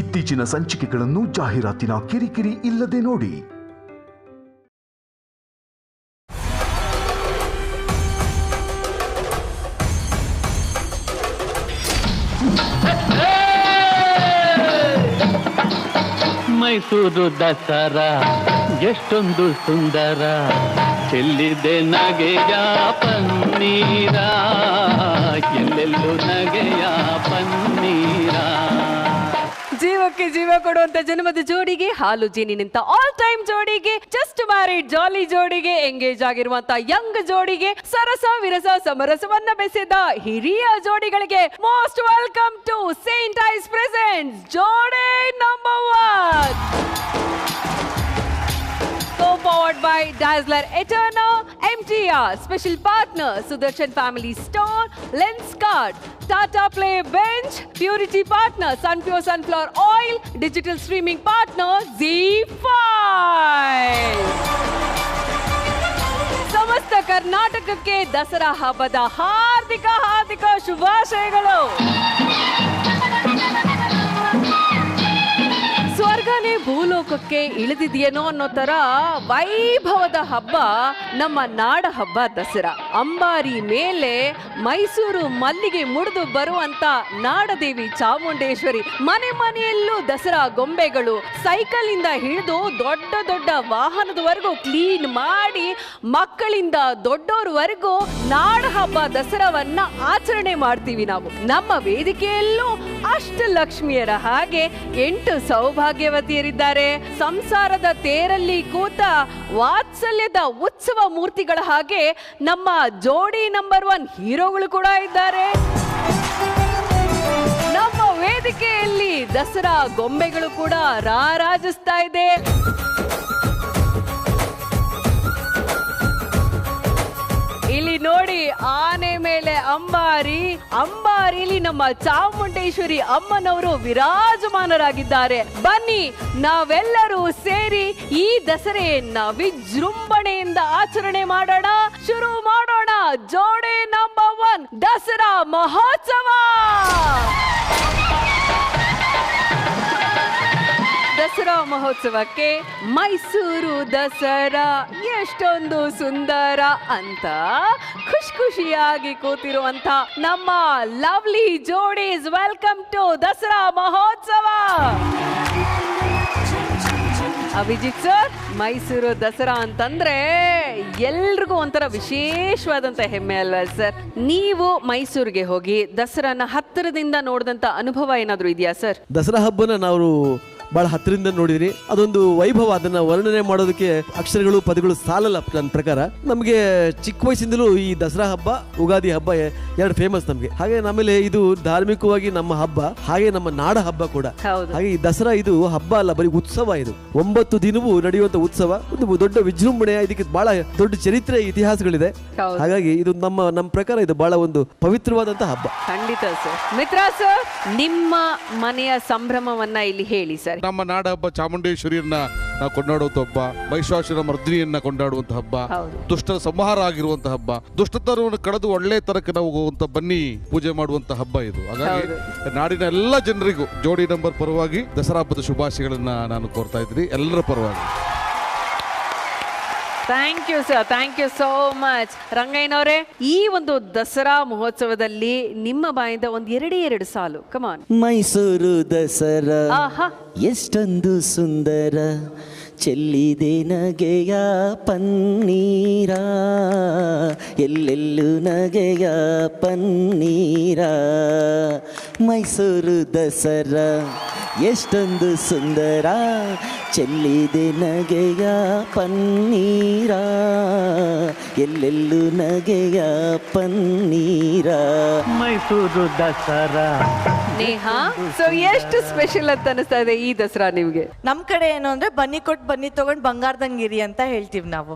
ಇತ್ತೀಚಿನ ಸಂಚಿಕೆಗಳನ್ನು ಜಾಹೀರಾತಿನ ಕಿರಿಕಿರಿ ಇಲ್ಲದೆ ನೋಡಿ. ಮೈಸೂರು ದಸರಾ ಎಷ್ಟೊಂದು ಸುಂದರ, ಚೆಲ್ಲಿದೆ ನಗೆಯ ಪನ್ನೀರ, ಎಲ್ಲೆಲ್ಲೂ ನಗೆಯ ಪನ್ನೀರ. ಜೀವಕ್ಕೆ ಜೀವ ಕೊಡುವಂತ ಜನ್ಮದ ಜೋಡಿಗೆ, ಹಾಲು ಜೇನಿನಂತ ಆಲ್ ಟೈಮ್ ಜೋಡಿಗೆ, ಜಸ್ಟ್ ಮ್ಯಾರಿಡ್ ಜಾಲಿ ಜೋಡಿಗೆ, ಎಂಗೇಜ್ ಆಗಿರುವಂತ ಯಂಗ್ ಜೋಡಿಗೆ, ಸರಸ ವಿರಸ ಸಮರಸವನ್ನ ಬೆಸೆದ ಹಿರಿಯ ಜೋಡಿಗಳಿಗೆ most welcome to saint ice presents Jodi number 1. Co-powered by Dazzler Eterno, MTR, special partner Sudarshan Family Store, Lenskart, Tata Play Bench, Purity partner Sunpure Sunflower Oil, digital streaming partner ZEE5. ಸಮಸ್ತ ಕರ್ನಾಟಕಕ್ಕೆ ದಸರಾ ಹಬ್ಬದ ಹಾರ್ದಿಕ ಶುಭಾಶಯಗಳು. ಸ್ವರ್ಗನೇ ಭೂಲೋಕಕ್ಕೆ ಇಳಿದಿದೆಯೇನೋ ಅನ್ನೋ ತರ ವೈಭವದ ಹಬ್ಬ ನಮ್ಮ ನಾಡ ಹಬ್ಬ ದಸರಾ. ಅಂಬಾರಿ ಮೇಲೆ ಮೈಸೂರು ಮಲ್ಲಿಗೆ ಮುಡಿದು ಬರುವಂತ ನಾಡದೇವಿ ಚಾಮುಂಡೇಶ್ವರಿ, ಮನೆ ಮನೆಯಲ್ಲೂ ದಸರಾ ಗೊಂಬೆಗಳು, ಸೈಕಲ್ ಇಂದ ಹಿಡಿದು ದೊಡ್ಡ ದೊಡ್ಡ ವಾಹನದವರೆಗೂ ಕ್ಲೀನ್ ಮಾಡಿ ಮಕ್ಕಳಿಂದ ದೊಡ್ಡೋರ್ವರೆಗೂ ನಾಡ ಹಬ್ಬ ದಸರಾವನ್ನ ಆಚರಣೆ ಮಾಡ್ತೀವಿ ನಾವು. ನಮ್ಮ ವೇದಿಕೆಯಲ್ಲೂ ಅಷ್ಟಲಕ್ಷ್ಮಿಯರ ಹಾಗೆ 8 ಸೌಭಾಗ್ಯವತಿಯರಿದ್ದಾರೆ. ಸಂಸಾರದ ತೇರಲ್ಲಿ ಕೂತ ವಾತ್ಸಲ್ಯದ ಉತ್ಸವ ಮೂರ್ತಿಗಳ ಹಾಗೆ ನಮ್ಮ ಜೋಡಿ ನಂಬರ್ 1 ಹೀರೋಗಳು ಕೂಡ ಇದ್ದಾರೆ. ನಮ್ಮ ವೇದಿಕೆಯಲ್ಲಿ ದಸರಾ ಗೊಂಬೆಗಳು ಕೂಡ ರಾರಾಜಿಸ್ತಾ ಇದೆ. ಇಲ್ಲಿ ನೋಡಿ, ಆನೆ ಮೇಲೆ ಅಂಬಾರಿ, ಅಂಬಾರಿಲಿ ನಮ್ಮ ಚಾಮುಂಡೇಶ್ವರಿ ಅಮ್ಮನವರು ವಿರಾಜಮಾನರಾಗಿದ್ದಾರೆ. ಬನ್ನಿ ನಾವೆಲ್ಲರೂ ಸೇರಿ ಈ ದಸರೆಯನ್ನ ವಿಜೃಂಭಣೆಯಿಂದ ಆಚರಣೆ ಮಾಡೋಣ. ಶುರು ಮಾಡೋಣ ಜೋಡಿ ನಂಬರ್ 1 ದಸರಾ ಮಹೋತ್ಸವ. ದಸರಾ ಮಹೋತ್ಸವಕ್ಕೆ ಮೈಸೂರು ದಸರಾ ಎಷ್ಟೊಂದು ಸುಂದರ ಅಂತ ಖುಷಿಯಾಗಿ ಕೂತಿರುವಂತ ನಮ್ಮ ಲವ್ಲಿ ಜೋಡೀಸ್, ವೆಲ್ಕಮ್ ಟು ದಸರಾ ಮಹೋತ್ಸವ. ಅಭಿಜಿತ್ ಸರ್, ಮೈಸೂರು ದಸರಾ ಅಂತಂದ್ರೆ ಎಲ್ರಿಗೂ ಒಂಥರ ವಿಶೇಷವಾದಂತ ಹೆಮ್ಮೆ ಅಲ್ವಾ ಸರ್? ನೀವು ಮೈಸೂರಿಗೆ ಹೋಗಿ ದಸರಾನ ಹತ್ತಿರದಿಂದ ನೋಡಿದಂತ ಅನುಭವ ಏನಾದ್ರು ಇದೆಯಾ ಸರ್? ದಸರಾ ಹಬ್ಬನ ನಾವು ಬಹಳ ಹತ್ತಿರದಿಂದ ನೋಡಿದ್ರಿ. ಅದೊಂದು ವೈಭವ, ಅದನ್ನ ವರ್ಣನೆ ಮಾಡೋದಕ್ಕೆ ಅಕ್ಷರಗಳು ಪದಗಳು ಸಾಲಲ್ಲ. ನನ್ನ ಪ್ರಕಾರ ನಮಗೆ ಚಿಕ್ಕ ವಯಸ್ಸಿಂದಲೂ ಈ ದಸರಾ ಹಬ್ಬ, ಉಗಾದಿ ಹಬ್ಬ ಎರಡು ಫೇಮಸ್ ನಮಗೆ. ಹಾಗೆ ಆಮೇಲೆ ಇದು ಧಾರ್ಮಿಕವಾಗಿ ನಮ್ಮ ಹಬ್ಬ, ಹಾಗೆ ನಮ್ಮ ನಾಡ ಹಬ್ಬ ಕೂಡ. ಹಾಗೆ ಈ ದಸರಾ ಇದು ಹಬ್ಬ ಅಲ್ಲ, ಬರೀ ಉತ್ಸವ. ಇದು 9 ದಿನವೂ ನಡೆಯುವಂತ ಉತ್ಸವ, ಒಂದು ದೊಡ್ಡ ವಿಜೃಂಭಣೆ. ಇದಕ್ಕೆ ಬಹಳ ದೊಡ್ಡ ಚರಿತ್ರೆ, ಇತಿಹಾಸಗಳಿದೆ. ಹಾಗಾಗಿ ಇದು ನಮ್ಮ ಪ್ರಕಾರ ಇದು ಬಹಳ ಒಂದು ಪವಿತ್ರವಾದಂತ ಹಬ್ಬ. ಖಂಡಿತ ಸರ್. ಮಿತ್ರ ಸರ್, ನಿಮ್ಮ ಮನೆಯ ಸಂಭ್ರಮವನ್ನ ಇಲ್ಲಿ ಹೇಳಿ ಸರ್. ನಮ್ಮ ನಾಡ ಹಬ್ಬ ಚಾಮುಂಡೇಶ್ವರಿಯನ್ನ ನಾವು ಕೊಂಡಾಡುವಂತ ಹಬ್ಬ, ಮಹಿಷಾಸುರ ಮರ್ದಿನಿಯನ್ನ ಕೊಂಡಾಡುವಂತ ಹಬ್ಬ, ದುಷ್ಟರ ಸಂಹಾರ ಆಗಿರುವಂತ ಹಬ್ಬ, ದುಷ್ಟತನವನ್ನು ಕಳೆದು ಒಳ್ಳೆ ತರಕ್ಕೆ ನಾವು ಹೋಗುವಂತ ಬನ್ನಿ ಪೂಜೆ ಮಾಡುವಂತ ಹಬ್ಬ ಇದು. ಹಾಗಾಗಿ ನಾಡಿನ ಎಲ್ಲ ಜನರಿಗೂ ಜೋಡಿ ನಂಬರ್ ಪರವಾಗಿ ದಸರಾ ಹಬ್ಬದ ಶುಭಾಶಯಗಳನ್ನ ನಾನು ಕೋರ್ತಾ ಇದ್ದೀನಿ, ಎಲ್ಲರ ಪರವಾಗಿ. Thank you sir, thank you so much. ರಂಗಯ್ಯನವರೇ, ಈ ಒಂದು ದಸರಾ ಮಹೋತ್ಸವದಲ್ಲಿ ನಿಮ್ಮ ಬಾಯಿಂದ ಒಂದು ಎರಡು ಸಾಲು, ಕಮಾನ್. ಮೈಸೂರು ದಸರಾ ಎಷ್ಟೊಂದು ಸುಂದರ, ಚೆಲ್ಲಿದೆ ನಗೆಯ ಪನ್ನೀರ, ಎಲ್ಲೆಲ್ಲೂ ನಗೆಯ ಪನ್ನೀರ. ಮೈಸೂರು ದಸರಾ ಎಷ್ಟೊಂದು ಸುಂದರ, ಚೆಲ್ಲಿದೆ ನಗೆಯ ಪನ್ನೀರ, ಎಲ್ಲೆಲ್ಲೂ ನಗೆಯ ಪನ್ನೀರ. ಮೈಸೂರು ದಸರಾ. ನೇಹಾ, ಸೊ ಎಷ್ಟು ಸ್ಪೆಷಲ್ ಅಂತ ಅನಿಸ್ತಾ ಇದೆ ಈ ದಸರಾ ನಿಮ್ಗೆ? ನಮ್ ಕಡೆ ಏನು ಅಂದ್ರೆ ಬನ್ನಿ ಕೊಟ್ಟು ಬನ್ನಿ ತಗೊಂಡ್ ಬಂಗಾರದಂಗಿರಿ ಅಂತ ಹೇಳ್ತೀವಿ ನಾವು.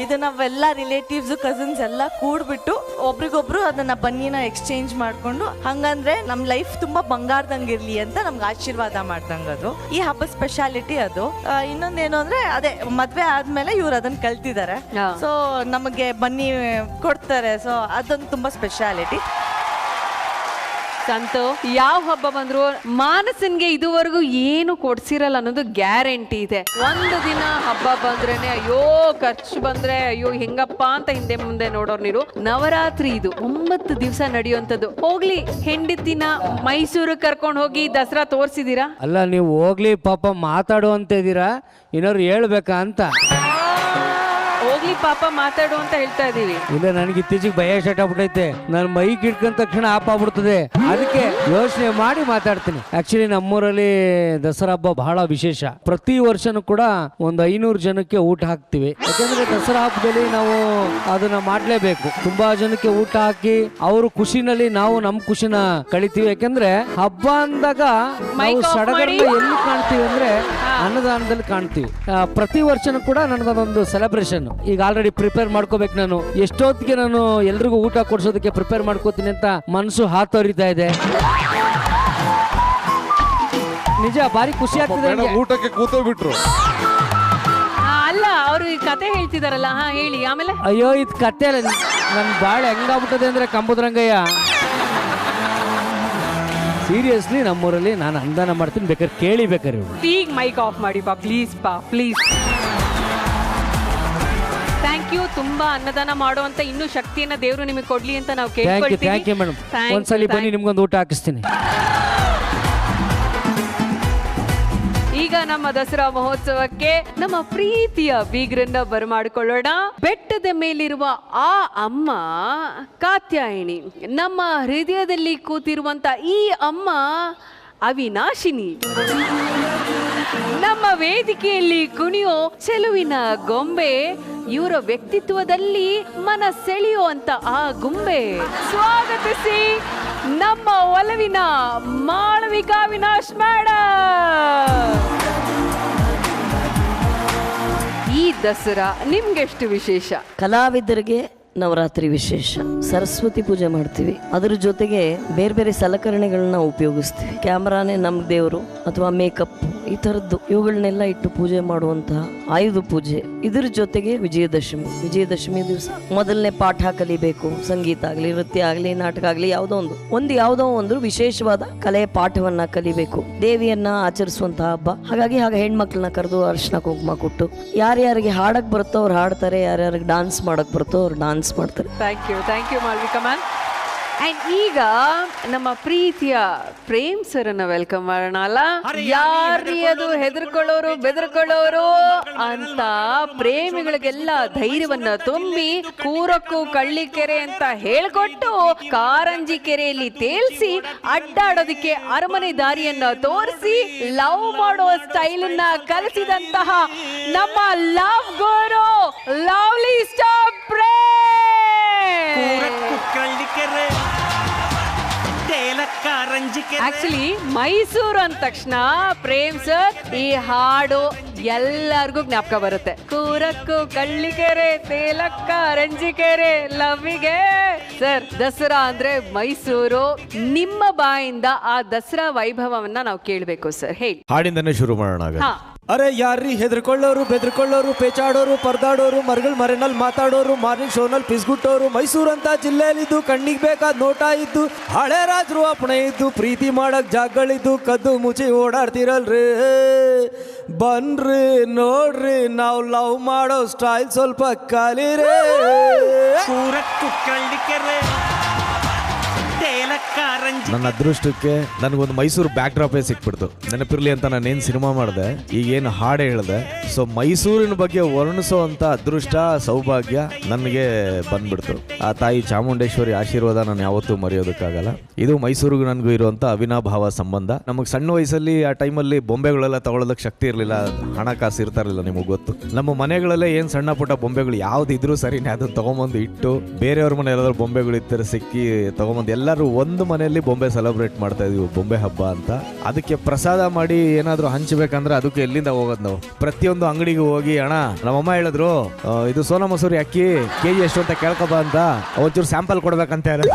ಇದು ನಾವೆಲ್ಲ ರಿಲೇಟಿವ್ಸ್ ಕಸಿನ್ಸ್ ಎಲ್ಲ ಕೂಡ್ಬಿಟ್ಟು ಒಬ್ರಿಗೊಬ್ರು ಅದನ್ನ ಬನ್ನಿನ ಎಕ್ಸ್ಚೇಂಜ್ ಮಾಡ್ಕೊಂಡು, ಹಂಗಂದ್ರೆ ನಮ್ ಲೈಫ್ ತುಂಬಾ ಬಂಗಾರದಂಗಿರ್ಲಿ ಅಂತ ನಮ್ಗೆ ಆಶೀರ್ವಾದ ಮಾಡ್ದಂಗ ಅದು ಈ ಹಬ್ಬ ಸ್ಪೆಷಾಲಿಟಿ. ಅದು ಇನ್ನೊಂದೇನು ಅಂದ್ರೆ ಅದೇ ಮದ್ವೆ ಆದ್ಮೇಲೆ ಇವ್ರು ಅದನ್ನ ಕಲ್ತಿದ್ದಾರೆ, ಸೊ ನಮಗೆ ಬನ್ನಿ ಕೊಡ್ತಾರೆ. ಸೊ ಅದೊಂದು ತುಂಬಾ ಸ್ಪೆಷಾಲಿಟಿ. ಸಂತು, ಯಾವ ಹಬ್ಬ ಬಂದ್ರು ಮಾನಸನ್ಗೆ ಇದುವರೆಗೂ ಏನು ಕೊಡ್ಸಿರಲ್ಲ ಅನ್ನೋದು ಗ್ಯಾರಂಟಿ ಇದೆ. ಒಂದು ದಿನ ಹಬ್ಬ ಬಂದ್ರೇನೆ ಅಯ್ಯೋ ಖರ್ಚು ಬಂದ್ರೆ ಅಯ್ಯೋ ಹೆಂಗಪ್ಪ ಅಂತ ಹಿಂದೆ ಮುಂದೆ ನೋಡೋರ್ ನೀರು. ನವರಾತ್ರಿ ಇದು 9 ದಿವಸ ನಡೆಯುವಂಥದ್ದು. ಹೋಗ್ಲಿ, ಹೆಂಡತಿನ ಮೈಸೂರು ಕರ್ಕೊಂಡು ಹೋಗಿ ದಸರಾ ತೋರ್ಸಿದೀರಾ? ಅಲ್ಲ, ನೀವು ಹೋಗ್ಲಿ ಪಾಪ ಮಾತಾಡುವಂತ ಇದ್ದೀರಾ, ಇನ್ನೋರು ಹೇಳ್ಬೇಕಾ ಅಂತ. ಹೋಗ್ಲಿ ಪಾಪ ಮಾತಾಡು ಅಂತ ಹೇಳ್ತಾ ಇದೀವಿ. ಇಲ್ಲ, ನನಗೆ ಇತ್ತೀಚೆಗೆ ಭಯ ಸ್ಟಾರ್ಟ್ ಆಗ್ಬಿಟ್ಟೈತೆ. ನಾನು ಮೈಕ್ ಇಟ್ಕೊಂಡ ತಕ್ಷಣ ಆಪ್ ಆಗ್ಬಿಡ್ತದೆ, ಅದಕ್ಕೆ ಯೋಚನೆ ಮಾಡಿ ಮಾತಾಡ್ತೀನಿ. ಆಕ್ಚುಲಿ ನಮ್ಮೂರಲ್ಲಿ ದಸರಾ ಹಬ್ಬ ಬಹಳ ವಿಶೇಷ. ಪ್ರತಿ ವರ್ಷನೂ ಕೂಡ ಒಂದು 500 ಜನಕ್ಕೆ ಊಟ ಹಾಕ್ತಿವಿ. ಯಾಕಂದ್ರೆ ದಸರಾ ಹಬ್ಬದಲ್ಲಿ ನಾವು ಅದನ್ನ ಮಾಡ್ಲೇಬೇಕು. ತುಂಬಾ ಜನಕ್ಕೆ ಊಟ ಹಾಕಿ ಅವ್ರ ಖುಷಿನಲ್ಲಿ ನಾವು ನಮ್ ಖುಷಿನ ಕಳಿತೀವಿ. ಯಾಕಂದ್ರೆ ಹಬ್ಬ ಅಂದಾಗ ನಾವು ಸಡಗರನ ಎಲ್ಲಿ ಕಾಣ್ತೀವಿ ಅಂದ್ರೆ ಅನ್ನದಾನದಲ್ಲಿ ಕಾಣ್ತೀವಿ. ಪ್ರತಿ ವರ್ಷನೂ ಕೂಡ ನನಗೊಂದೊಂದು ಸೆಲೆಬ್ರೇಷನ್. ಈಗ ಆಲ್ರೆಡಿ ಪ್ರಿಪೇರ್ ಮಾಡ್ಕೋಬೇಕು. ನಾನು ಎಷ್ಟೊತ್ತಿಗೆ ನಾನು ಎಲ್ರಿಗೂ ಊಟ ಕೊಡ್ಸೋದಕ್ಕೆ ಪ್ರಿಪೇರ್ ಮಾಡ್ಕೋತೀನಿ ಅಂತ ಮನಸ್ಸು ಹಾತೊರಿತಾ ಇದೆ. ನಿಜ ಭಾರಿ ಖುಷಿ ಆಗ್ತದೆ. ಊಟಕ್ಕೆ ಕೂತೋಗ್ಬಿಟ್ರು. ಅಲ್ಲ, ಅವರು ಈ ಕತೆ ಹೇಳ್ತಿದಾರಲ್ಲ, ಹಾ ಹೇಳಿ ಆಮೇಲೆ. ಅಯ್ಯೋ, ಇದು ಕತೆ ಅಲ್ಲ, ನನ್ ಬಾಳ ಹೆಂಗಾಗ್ಬಿಟ್ಟದೆ ಅಂದ್ರೆ ಕಂಬುದ್ರಂಗಯ್ಯ. ಸೀರಿಯಸ್ಲಿ ನಮ್ಮೂರಲ್ಲಿ ನಾನು ಅನುದಾನ ಮಾಡ್ತೀನಿ, ಬೇಕಾದ್ರೆ ಕೇಳಿ ಬೇಕಾರೆ. ಈಗ ಮೈಕ್ ಆಫ್ ಮಾಡಿ ಪಾ ಪ್ಲೀಸ್, ಪ್ಲೀಸ್. Thank you. ತುಂಬಾ ಅನ್ನದಾನ ಮಾಡುವಂತ ಇನ್ನೂ ಶಕ್ತಿಯನ್ನ ದೇವರು ನಿಮಗೆ ಕೊಡ್ಲಿ ಅಂತ ನಾವು ಕೇಳ್ಕೊಳ್ತೀವಿ. Thank you madam. ಒಂದ್ಸಲಿ ಬನ್ನಿ, ನಿಮ್ಗೊಂದು ಊಟ ಹಾಕಿಸ್ತೀನಿ. ಈಗ ನಮ್ಮ ದಸರಾ ಮಹೋತ್ಸವಕ್ಕೆ ನಮ್ಮ ಪ್ರೀತಿಯ ಬೀಗ್ರನ್ನ ಬರಮಾಡಿಕೊಳ್ಳೋಣ. ಬೆಟ್ಟದ ಮೇಲಿರುವ ಆ ಅಮ್ಮ ಕಾತ್ಯಾಯಿನಿ, ನಮ್ಮ ಹೃದಯದಲ್ಲಿ ಕೂತಿರುವಂತ ಈ ಅಮ್ಮ ಅವಿನಾಶಿನಿ, ನಮ್ಮ ವೇದಿಕೆಯಲ್ಲಿ ಕುಣಿಯೋ ಚೆಲುವಿನ ಗೊಂಬೆ, ಇವರ ವ್ಯಕ್ತಿತ್ವದಲ್ಲಿ ಮನ ಸೆಳೆಯುವಂತ ಆ ಗುಂಬೆ. ಸ್ವಾಗತಿಸಿ ನಮ್ಮ ಒಲವಿನ ಮಾಳವಿಕಾ ಅವಿನಾಶ್ ಮೇಡಮ್. ಈ ದಸರಾ ನಿಮ್ಗೆಷ್ಟು ವಿಶೇಷ? ಕಲಾವಿದರಿಗೆ ನವರಾತ್ರಿ ವಿಶೇಷ. ಸರಸ್ವತಿ ಪೂಜೆ ಮಾಡ್ತೀವಿ, ಅದ್ರ ಜೊತೆಗೆ ಬೇರೆ ಬೇರೆ ಸಲಕರಣೆಗಳನ್ನ ಉಪಯೋಗಿಸ್ತೀವಿ. ಕ್ಯಾಮ್ರಾನೇ ನಮ್ ದೇವರು ಅಥವಾ ಮೇಕಪ್ ಈ ತರದ್ದು ಇವುಗಳನ್ನೆಲ್ಲ ಇಟ್ಟು ಪೂಜೆ ಮಾಡುವಂತಹ ಆಯುಧ ಪೂಜೆ. ಇದ್ರ ಜೊತೆಗೆ ವಿಜಯದಶಮಿ ದಿವಸ ಮೊದಲನೇ ಪಾಠ ಕಲಿಬೇಕು. ಸಂಗೀತ ಆಗ್ಲಿ, ನೃತ್ಯ ಆಗ್ಲಿ, ನಾಟಕ ಆಗ್ಲಿ, ಯಾವುದೋ ಒಂದು ವಿಶೇಷವಾದ ಕಲೆಯ ಪಾಠವನ್ನ ಕಲಿಬೇಕು. ದೇವಿಯನ್ನ ಆಚರಿಸುವಂತಹ ಹಬ್ಬ. ಹಾಗಾಗಿ ಹೆಣ್ಮಕ್ಳನ್ನ ಕರೆದು ಅರ್ಶನ ಕುಂಕುಮ ಕೊಟ್ಟು, ಯಾರ್ಯಾರಿಗೆ ಹಾಡಕ್ ಬರುತ್ತೋ ಅವ್ರು ಹಾಡ್ತಾರೆ, ಯಾರ್ಯಾರಿಗೆ ಡಾನ್ಸ್ ಮಾಡಕ್ ಬರುತ್ತೋ ಅವ್ರು ಡಾನ್ಸ್ ಮಾಡ್ತಾರೆ. Thank you Malvika ma'am. And ಈಗ ನಮ್ಮ ಪ್ರೀತಿಯ ಪ್ರೇಮ್ ಸರ್ ಅನ್ನ ವೆಲ್ಕಮ್ ಮಾಡೋಣ. ಅಲ್ಲ, ಯಾರೀ ಅದು ಹೆದರ್ಕೊಳ್ಳೋರು ಬೆದರ್ಕೊಳ್ಳೋರು ಅಂತ ಪ್ರೇಮಿಗಳಿಗೆಲ್ಲ ಧೈರ್ಯವನ್ನ ತುಂಬಿ ಕೂರಕ್ಕೂ ಕಳ್ಳಿಕೆರೆ ಅಂತ ಹೇಳ್ಕೊಟ್ಟು ಕಾರಂಜಿ ಕೆರೆಯಲ್ಲಿ ತೇಲ್ಸಿ ಅಡ್ಡಾಡೋದಕ್ಕೆ ಅರಮನೆ ದಾರಿಯನ್ನ ತೋರಿಸಿ ಲವ್ ಮಾಡೋ ಸ್ಟೈಲ್ ಅನ್ನ ಕಲಿಸಿದಂತಹ ನಮ್ಮ love guru lovely star Prem. Actually Mysuru ಅಂದ ತಕ್ಷಣ ಪ್ರೇಮ್ ಸರ್ ಈ ಹಾಡು ಎಲ್ಲರಿಗೂ ಜ್ಞಾಪಕ ಬರುತ್ತೆ. ಕೂರಕ್ಕೂ ಕಳ್ಳಿಕೆರೆ, ತೇಲಕ್ಕ ರಂಜಿಕೆರೆ, ಲವ್ವಿಗೆ. ಸರ್, ದಸರಾ ಅಂದ್ರೆ ಮೈಸೂರು. ನಿಮ್ಮ ಬಾಯಿಂದ ಆ ದಸರಾ ವೈಭವವನ್ನ ನಾವು ಕೇಳಬೇಕು ಸರ್, ಹೇಳಿ. ಹಾಡಿಂದನೇ ಶುರು ಮಾಡೋಣ. ಅರೆ ಯಾರ್ರೀ ಹೆದರ್ಕೊಳ್ಳೋರು ಬೆದರ್ಕೊಳ್ಳೋರು, ಪೇಚಾಡೋರು, ಪರದಾಡೋರು, ಮರಗಳ ಮರೆನಲ್ಲಿ ಮಾತಾಡೋರು, ಮಾರ್ನಿಂಗ್ ಶೋನಲ್ಲಿ ಪಿಸ್ಗುಟ್ಟೋರು, ಮೈಸೂರು ಅಂತ ಜಿಲ್ಲೆಯಲ್ಲಿದ್ದು ಕಣ್ಣಿಗೆ ಬೇಕಾದ ನೋಟ ಇದ್ದು, ಹಳೆ ರಾಜರು ಅಪ್ಪಣೆ ಇದ್ದು, ಪ್ರೀತಿ ಮಾಡಕ್ ಜಾಗಗಳಿದ್ದು, ಕದ್ದು ಮುಚ್ಚಿ ಓಡಾಡ್ತಿರಲ್ರಿ. ಬನ್ರಿ ನೋಡ್ರಿ, ನಾವು ಲವ್ ಮಾಡೋ ಸ್ಟೈಲ್ ಸ್ವಲ್ಪ ಕಲೀರೇ. ನನ್ನ ಅದೃಷ್ಟಕ್ಕೆ ನನಗೊಂದು ಮೈಸೂರು ಬ್ಯಾಕ್ ಡ್ರಾಪೇ ಸಿಕ್ಬಿಡ್ತು. ನೆನಪಿರ್ಲಿ ಅಂತ ನಾನೇನು ಸಿನಿಮಾ ಮಾಡಿದೆ, ಈಗೇನು ಹಾಡು ಹೇಳಿದೆ. ಸೊ ಮೈಸೂರಿನ ಬಗ್ಗೆ ವರ್ಣಿಸೋ ಅಂತ ಅದೃಷ್ಟ, ಸೌಭಾಗ್ಯ ನನಗೆ ಬಂದ್ಬಿಡ್ತು. ಆ ತಾಯಿ ಚಾಮುಂಡೇಶ್ವರಿ ಆಶೀರ್ವಾದ ನಾನು ಯಾವತ್ತೂ ಮರೆಯೋದಕ್ಕಾಗಲ್ಲ. ಇದು ಮೈಸೂರಿಗೂ ನನಗೂ ಇರುವಂತ ಅವಿನಾಭಾವ ಸಂಬಂಧ. ನಮಗೆ ಸಣ್ಣ ವಯಸ್ಸಲ್ಲಿ ಆ ಟೈಮಲ್ಲಿ ಬೊಂಬೆಗಳೆಲ್ಲ ತಗೊಳ್ಳೋದಕ್ಕೆ ಶಕ್ತಿ ಇರಲಿಲ್ಲ, ಹಣಕಾಸು ಇರ್ತಾ ಇರಲಿಲ್ಲ. ನಿಮಗೆ ಗೊತ್ತು, ನಮ್ಮ ಮನೆಗಳಲ್ಲೇ ಏನು ಸಣ್ಣ ಪುಟ್ಟ ಬೊಂಬೆಗಳು ಯಾವ್ದಿದ್ರು ಸರಿನೇ ಅದನ್ನ ತಗೊಂಬಂದು ಇಟ್ಟು, ಬೇರೆಯವ್ರ ಮನೆ ಎಲ್ಲಾದ್ರೂ ಬೊಂಬೆಗಳು ಇತ್ತರ ಸಿಕ್ಕಿ ತಗೊಂಬಂದು ಎಲ್ಲರೂ ಒಂದು ಮನೆಯಲ್ಲಿ ಬೊಂಬೆ ಸೆಲೆಬ್ರೇಟ್ ಮಾಡ್ತಾ ಇದೀವಿ, ಬೊಂಬೆ ಹಬ್ಬ ಅಂತ. ಅದಕ್ಕೆ ಪ್ರಸಾದ ಮಾಡಿ ಏನಾದ್ರು ಹಂಚ್ಬೇಕಂದ್ರೆ ಅದಕ್ಕೆ ಎಲ್ಲಿಂದ ಹೋಗೋದು ನಾವು? ಪ್ರತಿಯೊಂದು ಅಂಗಡಿಗೆ ಹೋಗಿ, ಅಣ್ಣ ನಮ್ಮಮ್ಮ ಹೇಳಿದ್ರು ಇದು ಸೋನಾ ಮಸೂರಿ ಅಕ್ಕಿ ಕೆಜಿ ಎಷ್ಟು ಅಂತ ಕೇಳ್ಕೊಬ ಅಂತ, ಒಂಚೂರು ಸ್ಯಾಂಪಲ್ ಕೊಡ್ಬೇಕಂತ ಹೇಳಿ.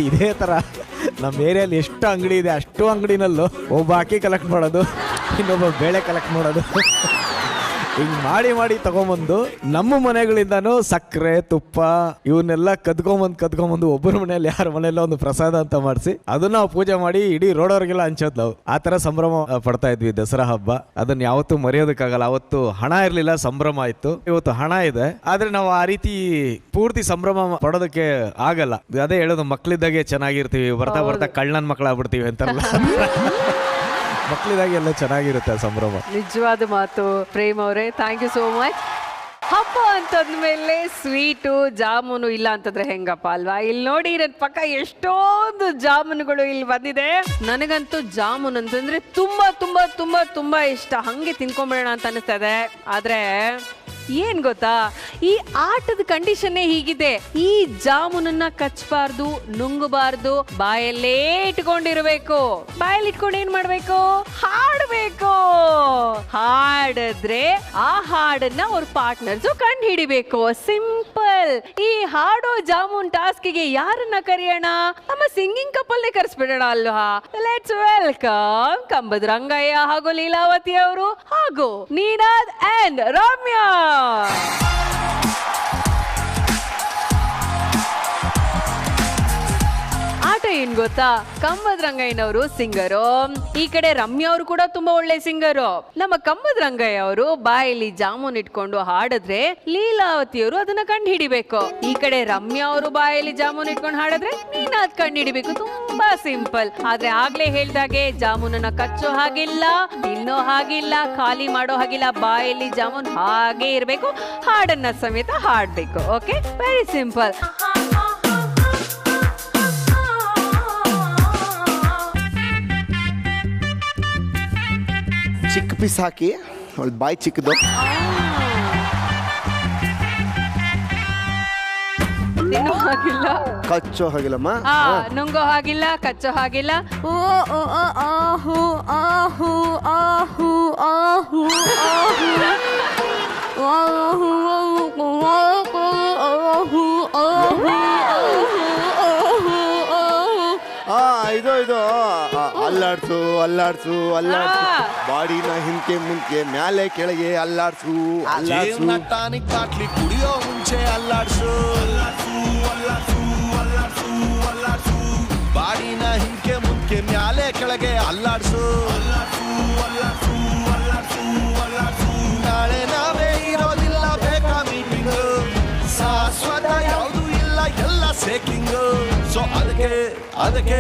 ಇದೇ ತರ ನಮ್ಮ ಏರಿಯಲ್ಲಿ ಎಷ್ಟು ಅಂಗಡಿ ಇದೆ, ಅಷ್ಟು ಅಂಗಡಿನಲ್ಲೂ ಒಬ್ಬ ಅಕ್ಕಿ ಕಲೆಕ್ಟ್ ಮಾಡೋದು, ಇನ್ನೊಬ್ಬ ಬೇಳೆ ಕಲೆಕ್ಟ್ ಮಾಡೋದು, ಹಿಂಗ್ ಮಾಡಿ ತಗೊಂಬಂದು ನಮ್ಮ ಮನೆಗಳಿಂದಾನು ಸಕ್ಕರೆ ತುಪ್ಪ ಇವನ್ನೆಲ್ಲ ಕದ್ಕೊಂಬಂದು ಒಬ್ಬರ ಮನೆಯಲ್ಲಿ ಯಾರ ಮನೆಯಲ್ಲ ಒಂದು ಪ್ರಸಾದ ಅಂತ ಮಾಡಿಸಿ ಅದನ್ನ ನಾವು ಪೂಜೆ ಮಾಡಿ ಇಡೀ ರೋಡವ್ರಿಗೆಲ್ಲ ಹಂಚೋದ್ ನಾವು ಆ ತರ ಸಂಭ್ರಮ ಪಡ್ತಾ ಇದ್ವಿ ದಸರಾ ಹಬ್ಬ. ಅದನ್ನ ಯಾವತ್ತೂ ಮರೆಯೋದಕ್ಕಾಗಲ್ಲ. ಅವತ್ತು ಹಣ ಇರ್ಲಿಲ್ಲ, ಸಂಭ್ರಮ ಇತ್ತು. ಇವತ್ತು ಹಣ ಇದೆ, ಆದ್ರೆ ನಾವು ಆ ರೀತಿ ಪೂರ್ತಿ ಸಂಭ್ರಮ ಪಡೋದಕ್ಕೆ ಆಗಲ್ಲ. ಅದೇ ಹೇಳೋದು, ಮಕ್ಳಿದ್ದಾಗೆ ಚೆನ್ನಾಗಿರ್ತೀವಿ, ಬರ್ತಾ ಬರ್ತಾ ಕಳ್ಳನ ಮಕ್ಕಳಾಗ್ಬಿಡ್ತೀವಿ ಅಂತಾರಲ್ಲ, ಮಕ್ಳಿದಾಗೆ ಎಲ್ಲ ಚೆನ್ನಾಗಿರುತ್ತೆ ಸಂಭ್ರಮ. ನಿಜವಾದ ಮಾತು ಪ್ರೇಮ್ ಅವರೇ, ಥ್ಯಾಂಕ್ ಯು ಸೋ ಮಚ್. ಹಬ್ಬ ಅಂತಂದ್ಮೇಲೆ ಸ್ವೀಟು ಜಾಮೂನು ಇಲ್ಲ ಅಂತಂದ್ರೆ ಹೆಂಗಪ್ಪ ಅಲ್ವಾ? ಇಲ್ಲಿ ನೋಡಿ ನನ್ನ ಪಕ್ಕ ಎಷ್ಟೊಂದು ಜಾಮೂನುಗಳು ಇಲ್ಲಿ ಬಂದಿದೆ. ನನಗಂತೂ ಜಾಮೂನ್ ಅಂತಂದ್ರೆ ತುಂಬಾ ತುಂಬಾ ತುಂಬಾ ತುಂಬಾ ಇಷ್ಟ. ಹಂಗೆ ತಿನ್ಕೊಂಬಿಡೋಣ ಅಂತ ಅನಿಸ್ತಾ ಇದೆ. ಆದ್ರೆ ಏನ್ ಗೊತ್ತಾ, ಈ ಆಟದ ಕಂಡೀಷನ್ನೇ ಹೀಗಿದೆ. ಈ ಜಾಮೂನನ್ನ ಕಚ್ಚಬಾರ್ದು, ನುಂಗಬಾರ್ದು, ಬಾಯಲ್ಲೇ ಇಟ್ಕೊಂಡಿರ್ಬೇಕು. ಬಾಯಲ್ಲಿ ಇಟ್ಕೊಂಡು ಏನ್ ಮಾಡ್ಬೇಕು? ಹಾಡ್ಬೇಕು. ಹಾಡಿದ್ರೆ ಆ ಹಾಡನ್ನ ಅವ್ರ ಪಾರ್ಟ್ನರ್ಸ್ ಕಂಡು ಹಿಡಿಬೇಕು. ಸಿಂಪಲ್. ಈ ಹಾಡೋ ಜಾಮೂನ್ ಟಾಸ್ಕ್ಗೆ ಯಾರನ್ನ ಕರೆಯೋಣ? ನಮ್ಮ ಸಿಂಗಿಂಗ್ ಕಪಲ್ನೇ ಕರೆಸ್ಬಿಡೋಣ ಅಲ್ವಾ? ಲೆಟ್ಸ್ ವೆಲ್ಕಮ್ ಕಂಬದ ರಂಗಯ್ಯ ಹಾಗೂ ಲೀಲಾವತಿ ಅವರು ಹಾಗೂ ನೀನಾದ್ ಅಂಡ್ ರಮ್ಯಾ. ಆಟ ಏನ್ ಗೊತ್ತಾ, ಕಂಬದ ರಂಗಯ್ಯನವರು ಸಿಂಗರು, ಈ ಕಡೆ ರಮ್ಯಾ ಅವರು ಕೂಡ ತುಂಬಾ ಒಳ್ಳೆ ಸಿಂಗರು. ನಮ್ಮ ಕಂಬದ ರಂಗಯ್ಯ ಅವರು ಬಾಯಲ್ಲಿ ಜಾಮೂನ್ ಇಟ್ಕೊಂಡು ಹಾಡಿದ್ರೆ ಲೀಲಾವತಿಯವರು ಅದನ್ನ ಕಂಡು ಹಿಡಿಬೇಕು. ಈ ಕಡೆ ರಮ್ಯಾ ಅವರು ಬಾಯಲ್ಲಿ ಜಾಮೂನ್ ಇಟ್ಕೊಂಡು ಹಾಡಿದ್ರೆ ನೀನಾದ್ ಕಂಡು ಹಿಡಿಬೇಕು. ತುಂಬಾ ಸಿಂಪಲ್. ಆದ್ರೆ ಆಗ್ಲೇ ಹೇಳ್ದಾಗೆ ಜಾಮೂನನ್ನ ಕಚ್ಚೋ ಹಾಗಿಲ್ಲ, ತಿನ್ನೋ ಹಾಗಿಲ್ಲ, ಖಾಲಿ ಮಾಡೋ ಹಾಗಿಲ್ಲ. ಬಾಯಲ್ಲಿ ಜಾಮೂನ್ ಹಾಗೆ ಇರ್ಬೇಕು, ಹಾಡನ್ನ ಸಮೇತ ಹಾಡ್ಬೇಕು. Okay, very simple. ಚಿಕ್ಕ ಪೀಸ್ ಹಾಕಿ, ಅವಳು ಬಾಯಿ ಚಿಕ್ಕದು, ತಿನ್ನೋ ಹಾಗಿಲ್ಲ, ಕಚ್ಚೋ ಹಾಗಿಲ್ಲಮ್ಮ, ನುಂಗೋ ಹಾಗಿಲ್ಲ, ಕಚ್ಚೋ ಹಾಗಿಲ್ಲ. ಓ ಓ ಆಹು ಆಹು ಆಹು ಆಹು ಇದು ಅಲ್ಲಾಡ್ಸು ಅಲ್ಲಾಡ್ಸು ಅಲ್ಲಾಡ್ಸು, ಬಾಡಿನ ಹಿಂಕೆ ಮುಂಚೆ ಮ್ಯಾಲೆ ಕೆಳಗೆ ಅಲ್ಲಾಡ್ಸು ಅಲ್ಲಾಡ್ಸು, ಕಾಟ್ಲಿ ಕುಡಿಯೋ ಮುಂಚೆ ಅಲ್ಲಾಡ್ಸು ಅಲ್ಲಾಡ್ಸು ಅಲ್ಲಾಡ್ಸು ಅಲ್ಲಾಡ್ಸು ಅಲ್ಲಾಡ್ಸು, ಬಾಡಿನ ಹಿಂಕೆ ಮುಂಚೆ ಮ್ಯಾಲೆ ಕೆಳಗೆ ಅಲ್ಲಾಡ್ಸು ಅಲ್ಲಾಡ್ಸು ಅಲ್ಲಾಡ್ಸು ಅಲ್ಲಾಡ್ಸು ಅಲ್ಲಾಡ್ಸು. ನಾಳೆ ನಾವೇ ಇರೋದಿಲ್ಲ, ಬೇಕಾ ಮೀಟಿಂಗ್, ಶಾಶ್ವತ ಯಾವುದು ಇಲ್ಲ, ಎಲ್ಲ ಸೇಕಿಂಗ್. ಸೊ ಅದಕ್ಕೆ ಅದಕ್ಕೆ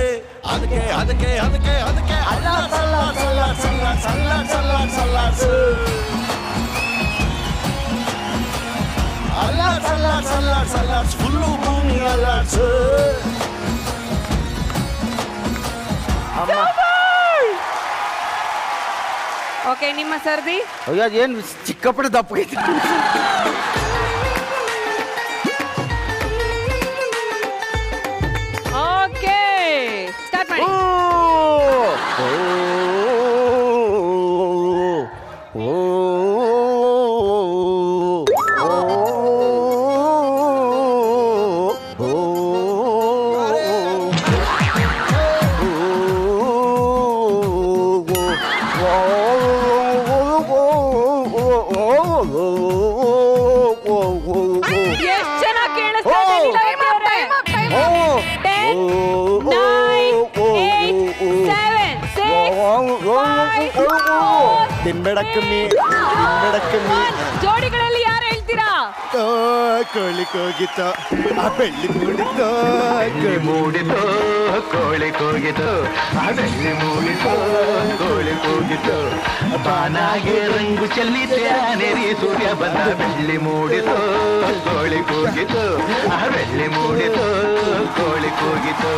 ಅದಕ್ಕೆ ಅದಕ್ಕೆ ಅದಕ್ಕೆ ಅದಕ್ಕೆ ಅಲ್ಲಾಡ್ಸು ಅಲ್ಲಾಡ್ಸು ಅಲ್ಲಾಡ್ಸು ಅಲ್ಲಾಡ್ಸು ಅಲ್ಲಾಡ್ಸು ಅಲ್ಲಾಡ್ಸು ಅಲ್ಲಾಡ್ಸು ಅಲ್ಲಾಡ್ಸು ಅಲ್ಲಾಡ್ಸು ಫುಲ್ಲು ಭೂಮಿ ಅಲ್ಲಾಡ್ಸು. ಓಕೆ, ನಿಮ್ಮ ಸರ್ದಿ? ಅಯ್ಯೋ ಏನ್ ಚಿಕ್ಕಪಟ್ಟೆ ದಪ್ಪಗೈತಿ. ಓಕೆ, ಸ್ಟಾರ್ಟ್ ಮಾಡಿ. ಜೋಡಿಗಳಲ್ಲಿ ಯಾರು ಹೇಳ್ತೀರಾ? ಕೋಳಿ ಕೂಗಿತೋ, ಆ ಬೆಳ್ಳಿ ಮೂಡಿತೋ, ಮೂಡಿತೋ ಕೋಳಿ ಕೂಗಿತೋ, ಆ ಬೆಳ್ಳಿ ಮೂಡಿತೋ ಕೋಳಿ ಕೂಗಿತೋ, ಬಾನಾಗೆ ರಂಗು ಚೆಲ್ಲಿತೆ ನೆರಿ ಸೂರ್ಯ ಬಂದ, ಬೆಳ್ಳಿ ಮೂಡಿತೋ ಕೋಳಿ ಕೂಗಿತೋ, ಆ ಬೆಳ್ಳಿ ಮೂಡಿತೋ ಕೋಳಿ ಕೂಗಿತೋ.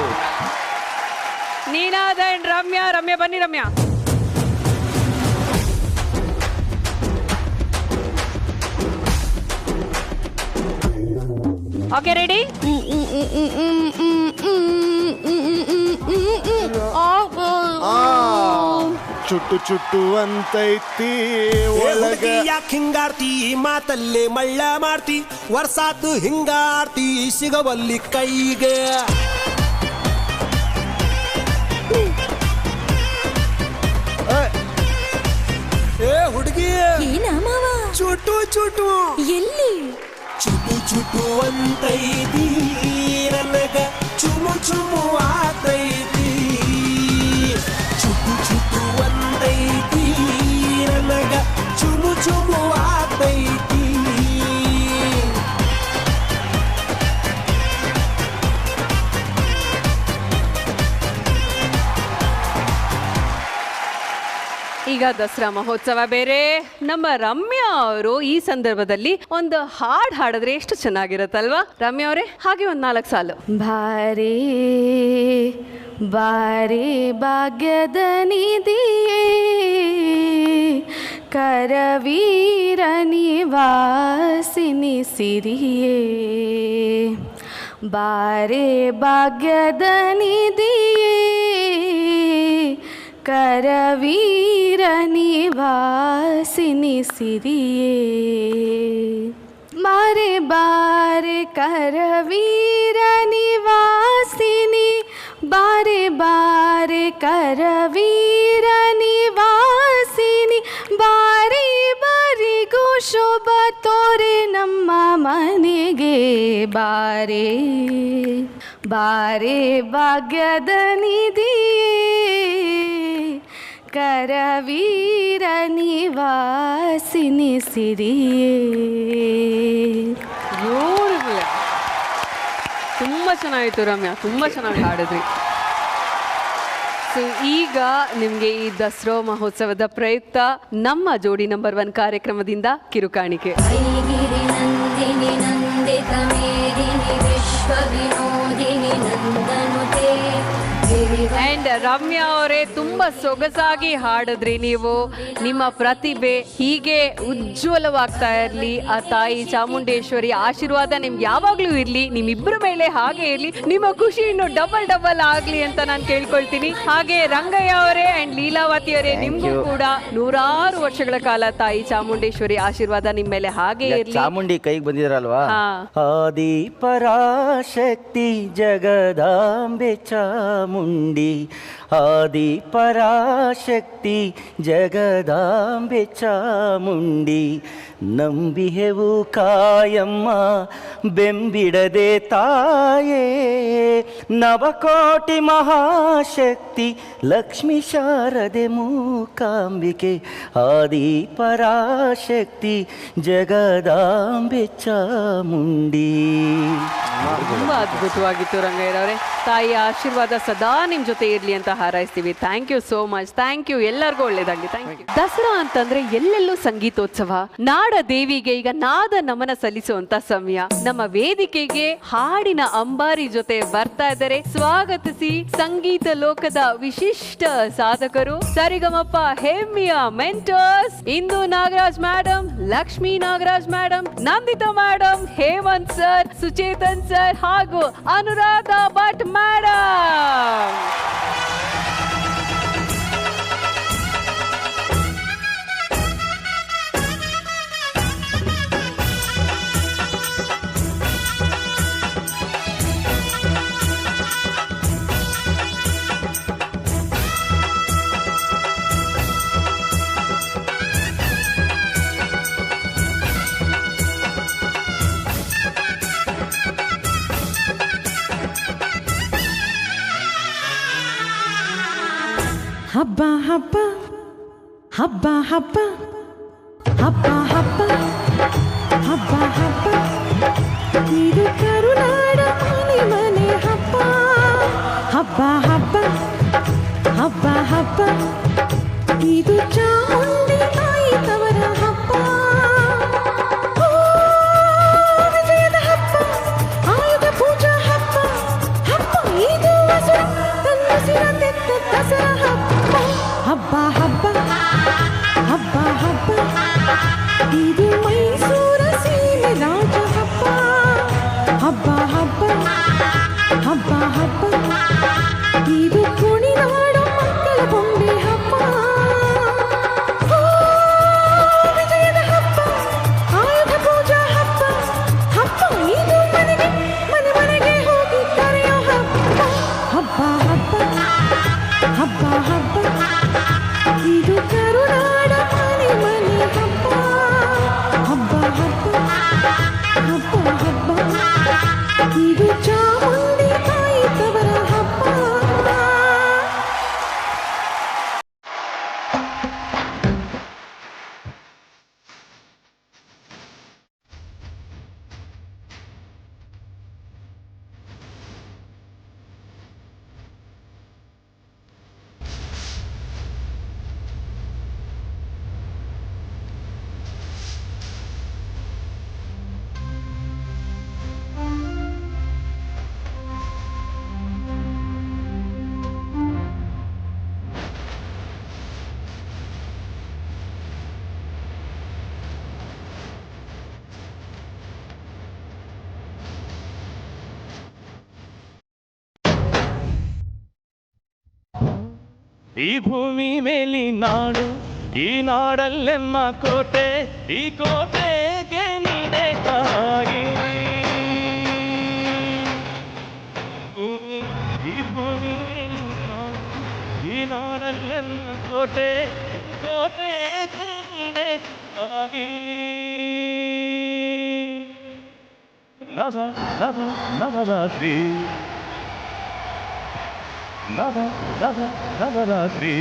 ನೀನಾದ ರಮ್ಯಾ. ರಮ್ಯಾ ಬನ್ನಿ. Ramya okay, ready? ಚುಟ್ಟು ಚುಟ್ಟು ಅಂತೈತಿ ಒಳಗ, ಯಾಕೆ ಹಿಂಗಾಡ್ತಿ ಮಾತಲ್ಲೇ ಮಳ್ಳ ಮಾಡ್ತಿ, ವರ್ಷಾತು ಹಿಂಗಾಡ್ತಿ ಸಿಗವಲ್ಲಿ ಕೈಗೆ. ಏ ಹುಡುಗಿ, ಚುಟ್ಟು ಚುಟು ಎಲ್ಲಿ ಚುಟು ಚುಟು ಅಂತೈತಿ ನನಗ ಚುಮು ಚುಮು ಆತೈತಿ ಚುಟು ಚುಟು ಅಂತೈತಿ ನನಗ ಚುಮು ಚುಮು ಆತೈತಿ ಈಗ ದಸರಾ ಮಹೋತ್ಸವ ಬೇರೆ. ನಮ್ಮ ರಮ್ಯಾ ಅವರು ಈ ಸಂದರ್ಭದಲ್ಲಿ ಒಂದು ಹಾಡು ಹಾಡಿದ್ರೆ ಎಷ್ಟು ಚೆನ್ನಾಗಿರುತ್ತಲ್ವಾ ರಮ್ಯಾ ಅವರೇ? ಹಾಗೆ ಒಂದು 4 ಸಾಲು. ಬಾರೇ ಬಾರೇ ಭಾಗ್ಯದ ನಿಧಿಯೇ ಕರವೀರ ನಿವಾಸಿನಿ ಸಿರಿಯೇ ಬಾರೇ ಭಾಗ್ಯದ ನಿಧಿಯೇ ಕರವೀರ ನಿವಾಸಿನಿ ಸಿರಿಯೇ ಬಾರೆ ಬಾರೆ ಕರವೀರ ನಿವಾಸಿನಿ ಬಾರೆ ಬಾರೆ ಕರವೀರ ನಿವಾಸಿನಿ ಬಾರಿ ಬಾರಿಗೂ ಶೋಭ ತೋರೆ ನಮ್ಮ ಮನೆಗೆ ಬಾರೆ ಬಾರೆ ಭಾಗ್ಯದ ನಿಧಿಯೇ ಕರವೀರ ನಿವಾಸಿನಿ ಸಿರಿಯೇ. ಬ್ಯೂಟಿಫುಲ್. ತುಂಬಾ ಚೆನ್ನಾಗಿತ್ತು ರಮ್ಯಾ, ತುಂಬಾ ಚೆನ್ನಾಗಿ ಹಾಡಿದ್ರಿ. ಸೊ ಈಗ ನಿಮ್ಗೆ ಈ ದಸರಾ ಮಹೋತ್ಸವದ ಪ್ರಯುಕ್ತ ನಮ್ಮ ಜೋಡಿ ನಂಬರ್ 1 ಕಾರ್ಯಕ್ರಮದಿಂದ ಕಿರುಕಾಣಿಕೆ. ಅಂಡ್ ರಮ್ಯಾ ಅವರೇ ತುಂಬಾ ಸೊಗಸಾಗಿ ಹಾಡಿದ್ರಿ ನೀವು. ನಿಮ್ಮ ಪ್ರತಿಭೆ ಹೀಗೆ ಉಜ್ವಲವಾಗ್ತಾ ಇರಲಿ. ಆ ತಾಯಿ ಚಾಮುಂಡೇಶ್ವರಿ ಆಶೀರ್ವಾದ ನಿಮ್ಗೆ ಯಾವಾಗ್ಲೂ ಇರ್ಲಿ, ನಿಮ್ಮಿಬ್ಬರ ಮೇಲೆ ಹಾಗೆ ಇರ್ಲಿ. ನಿಮ್ಮ ಖುಷಿ ಇನ್ನು ಡಬಲ್ ಆಗ್ಲಿ ಅಂತ ನಾನು ಕೇಳ್ಕೊಳ್ತೀನಿ. ಹಾಗೆ ರಂಗಯ್ಯ ಅವರೇ ಅಂಡ್ ಲೀಲಾವತಿ ಅವರೇ, ನಿಮ್ಗೂ ಕೂಡ 100 ವರ್ಷಗಳ ಕಾಲ ತಾಯಿ ಚಾಮುಂಡೇಶ್ವರಿ ಆಶೀರ್ವಾದ ನಿಮ್ಮ ಮೇಲೆ ಹಾಗೆ ಇರ್ಲಿ. ಚಾಮುಂಡಿ ಕೈಗೆ ಬಂದಿರಲ್ವಾ? ಆದಿ ಪರಾಶಕ್ತಿ ಜಗದಾಂಬೆ ಚಾಮುಂಡಿ ಆದಿ ಪರಾಶಕ್ತಿ ಜಗದಾಂಬೆ ಚಾಮುಂಡಿ ನಂಬಿಹೆವು ಕಾಯಮ್ಮ ಬೆಂಬಿಡದೆ ತಾಯೇ ನವಕೋಟಿ ಮಹಾಶಕ್ತಿ ಲಕ್ಷ್ಮೀ ಶಾರದೆ ಮೂಕಾಂಬಿಕೆ ಆದಿ ಪರಾಶಕ್ತಿ ಜಗದಾಂಬೆ ಚಾಮುಂಡಿ. ತುಂಬಾ ಅದ್ಭುತವಾಗಿತ್ತು ರಂಗಯ್ಯರವರೇ. ತಾಯಿಯ ಆಶೀರ್ವಾದ ಸದಾ ನಿಮ್ ಜೊತೆ ಇರ್ಲಿ ಅಂತ ಹಾರೈಸ್ತೀವಿ. Thank you so much. Thank you. ಎಲ್ಲರಿಗೂ ಒಳ್ಳೇದಾಗ್ಲಿ. Thank you. ದಸರಾ ಅಂತಂದ್ರೆ ಎಲ್ಲೆಲ್ಲೂ ಸಂಗೀತೋತ್ಸವ. ನಾಡ ದೇವಿಗೆ ಈಗ ನಾದ ನಮನ ಸಲ್ಲಿಸುವಂತ ಸಮಯ. ನಮ್ಮ ವೇದಿಕೆಗೆ ಹಾಡಿನ ಅಂಬಾರಿ ಜೊತೆ ಬರ್ತಾ ಇದ್ದಾರೆ. ಸ್ವಾಗತಿಸಿ ಸಂಗೀತ ಲೋಕದ ವಿಶಿಷ್ಟ ಸಾಧಕರು, ಸರಿಗಮಪ್ಪ ಹೆಮ್ಮೆಯ ಮೆಂಟರ್ಸ್ ಇಂದು Nagaraj madam, Lakshmi Nagaraj madam, Nandita madam, Hemant sir, Suchetan sir ಹಾಗೂ ಅನುರಾಧ ಭಟ್ ಮೇಡಮ್. ಹಬ್ಬ ಹಬ್ಬ ಹಬ್ಬ ಹಬ್ಬ ಹಬ್ಬ ಹಬ್ಬ ಹಬ್ಬ ಹಬ್ಬ ಇದು ಕರುನಾಡ ಮನೆ ಹಬ್ಬ ಹಬ್ಬ ಹಬ್ಬ ಹಬ್ಬ ಹಬ್ಬ ಇದು ಚಾಮುಂಡಿ ತಾಯಿ ತವರ ಹಬ್ಬ ವಿಜಯದ ಹಬ್ಬ ಆಯುಧ ಪೂಜಾ ಹಬ್ಬ ಹಬ್ಬ ಇದು ತನ್ನ ಸಿರತೆತ್ತ ದಸರಾ ಹಬ್ಬ ಹಬ್ಬ ಹಬ್ಬ ಹಬ್ಬ ಇದು ಮೈಸೂರ ಸೀಮೆ ರಾಜ ಹಬ್ಬ ಹಬ್ಬ ಹಬ್ಬ ಹಬ್ಬ ಹಬ್ಬ ಇದು ಕುಣಿನಾಡು ಮಕ್ಕಳ ಬೊಂಬೆ ಹಬ್ಬ ವಿಜಯದ ಹಬ್ಬ ಆಯುಧ ಪೂಜಾ ಹಬ್ಬ ಹಬ್ಬ ಇದು ಮನೆಗೆ ಮನೆಗೆ ಹೋಗಿ ಕರೆಯೋ ಹಬ್ಬ ಹಬ್ಬ ಹಬ್ಬ ಹಬ್ಬ ಹಬ್ಬ ಇದು ಕರುನಾಡ ಮನೆ ಹಬ್ಬ ಹಬ್ಬ ಈ ಭೂಮಿ ಮೇಲಿ ನಾಡು, ಈ ನಾಡಲ್ಲೆಮ್ಮ ಕೋಟೆ, ಈ ಕೋಟೆಗೆ ನೀನೆ ತಾಯಿ. ಈ ಭೂಮಿ ಮೇಲಿ ನಾಡು, ಈ ನಾಡಲ್ಲೆಮ್ಮ ಕೋಟೆ, ಕೋಟೆಗೆ ನೀನೆ ತಾಯಿ. ನವ ನವ ನವರಾತ್ರಿ, ನವ ನವ ನವರಾತ್ರಿ.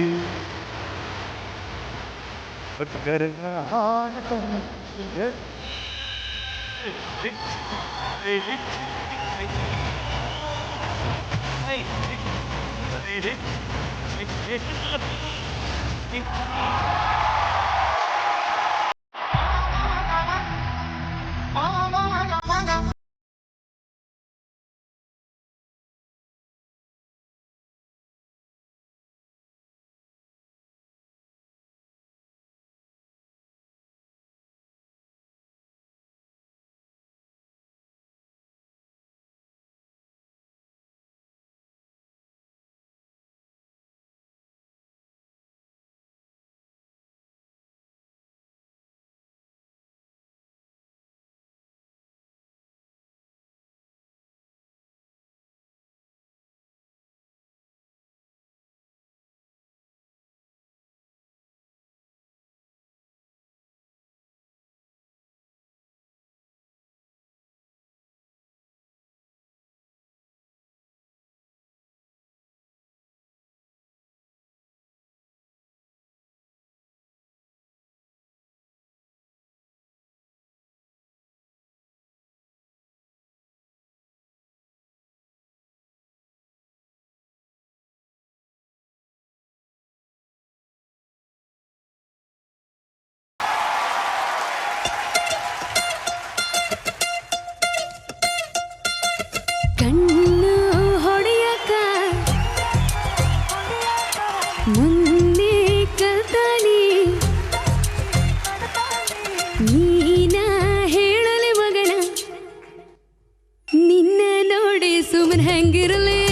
ಕಣ್ಣು ಹೊಡೆಯಕ ಮುಂದೆ ಕಲ್ತಾನಿ, ನೀನ ಹೇಳಲಿ ಮಗನ, ನಿನ್ನ ನೋಡಿ ಸುಮ್ಮನೆ ಹಂಗಿರಲಿ,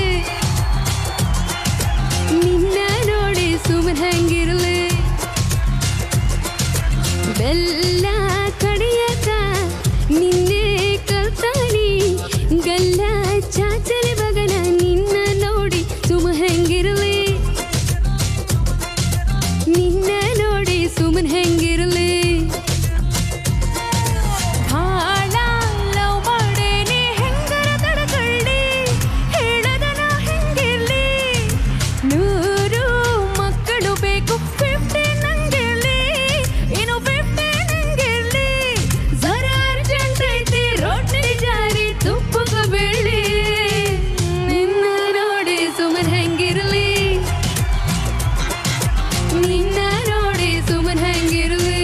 ನಿನ್ನ ನೋಡಿ ಸುಮ್ಮನೆ ಹಂಗಿರಲಿ. ಬೆಲ್ಲ ಕಡಿಯಕ ನಿನ್ನೆ ಕಲ್ತಾನಿ, ಗಲ್ಲ ಚಾಚಲಿ ಮಗನ, ನಿನ್ನ ನೋಡಿ ಸುಮ್ಮನೆ ಹೆಂಗಿರಲಿ, ನಿನ್ನ ನೋಡಿ ಸುಮ್ಮನೆ ಹೆಂಗಿರಲಿ. ಹಾಳ ಲವ್ ಮಾಡೇನಿ ಹೆಂಗರ ತಡಕಳ್ಳಿ, ಹೇಳದನ ಹೆಂಗಿರ್ಲಿ, 100 ಮಕ್ಕಳು ಬೇಕು 50 ನಂಗಿರ್ಲಿ, ಇನ್ನು 50 ನಂಗಿರ್ಲಿ. ಜರ ಅರ್ಜೆಂಟ್ ಐತಿ ರೋಟಿ ಜಾರಿ ತುಪ್ಪಗ ಬೆಳ್ಳಿ, ನಿನ್ನ ನೋಡಿ ಸುಮ್ಮನೆ ಹೆಂಗಿರ್ಲಿ, ನಿನ್ನ ನೋಡಿ ಸುಮ್ಮನೆ ಹೆಂಗಿರ್ಲಿ.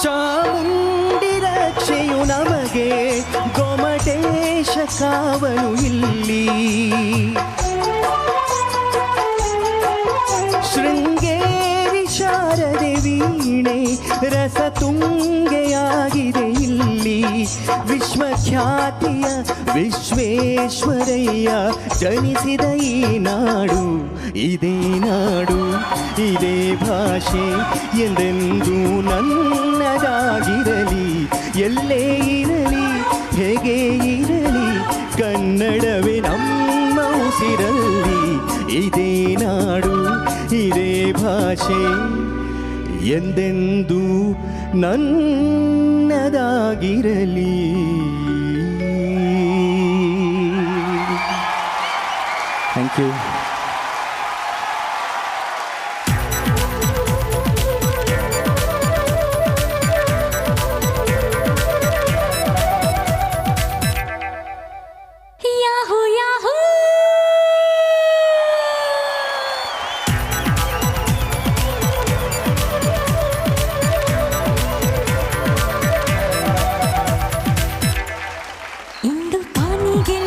ಚಾಮುಂಡಿ ರಕ್ಷೆಯು ನಮಗೆ ಗೊಮಟೇಶ ಕಾವಲು ಇಲ್ಲಿ, ಶೃಂಗೇರಿ ಶಾರದೆ ವೀಣೆ ರಸ ತುಂಗೆಯಾಗಿದೆ ಇಲ್ಲಿ. ವಿಶ್ವಖ್ಯಾತಿಯ ವಿಶ್ವೇಶ್ವರಯ್ಯ ಜನಿಸಿದ ಈ ನಾಡು, ಇದೇ ನಾಡು ಇದೇ ಭಾಷೆ ಎಂದೆಂದೂ ನನ್ನದಾಗಿರಲಿ. ಎಲ್ಲೇ ಇರಲಿ ಹೇಗೆ ಇರಲಿ ಕನ್ನಡವೇ ನಮ್ಮ ಉಸಿರಲ್ಲಿ. ಇದೇ ನಾಡು ಇದೇ ಭಾಷೆ ಎಂದೆಂದೂ ನನ್ನದಾಗಿರಲಿ. Thank you. ಯಾಹೂ ಯಾಹೂ ಇಂದು ಪಾನಿಗೆ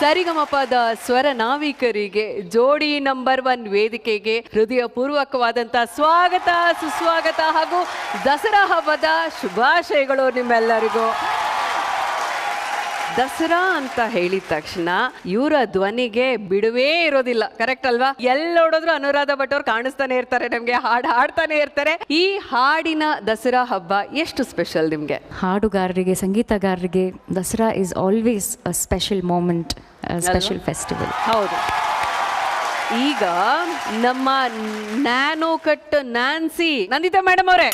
ಸರಿಗಮಪದ ಸ್ವರ ನಾವಿಕರಿಗೆ ಜೋಡಿ ನಂಬರ್ 1 ವೇದಿಕೆಗೆ ಹೃದಯಪೂರ್ವಕವಾದಂತ ಸ್ವಾಗತ ಸುಸ್ವಾಗತ ಹಾಗೂ ದಸರಾ ಹಬ್ಬದ ಶುಭಾಶಯಗಳು ನಿಮ್ಮೆಲ್ಲರಿಗೂ. ದಸರಾ ಅಂತ ಹೇಳಿದ ತಕ್ಷಣ ಇವರ ಧ್ವನಿಗೆ ಬಿಡುವೇ ಇರೋದಿಲ್ಲ, ಕರೆಕ್ಟ್ ಅಲ್ವಾ? ಎಲ್ಲೋಡಿದ್ರು ಅನುರಾಧ ಭಟ್ ಅವ್ರು ಕಾಣಿಸ್ತಾನೆ ಇರ್ತಾರೆ, ನಮ್ಗೆ ಹಾಡು ಹಾಡ್ತಾನೆ ಇರ್ತಾರೆ. ಈ ಹಾಡಿನ ದಸರಾ ಹಬ್ಬ ಎಷ್ಟು ಸ್ಪೆಷಲ್ ನಿಮ್ಗೆ? ಹಾಡುಗಾರರಿಗೆ, ಸಂಗೀತಗಾರರಿಗೆ Dasara is always a special moment, special festival. ಹೌದು. ಈಗ ನಮ್ಮ nano cut Nancy Nandita madam ಅವರೇ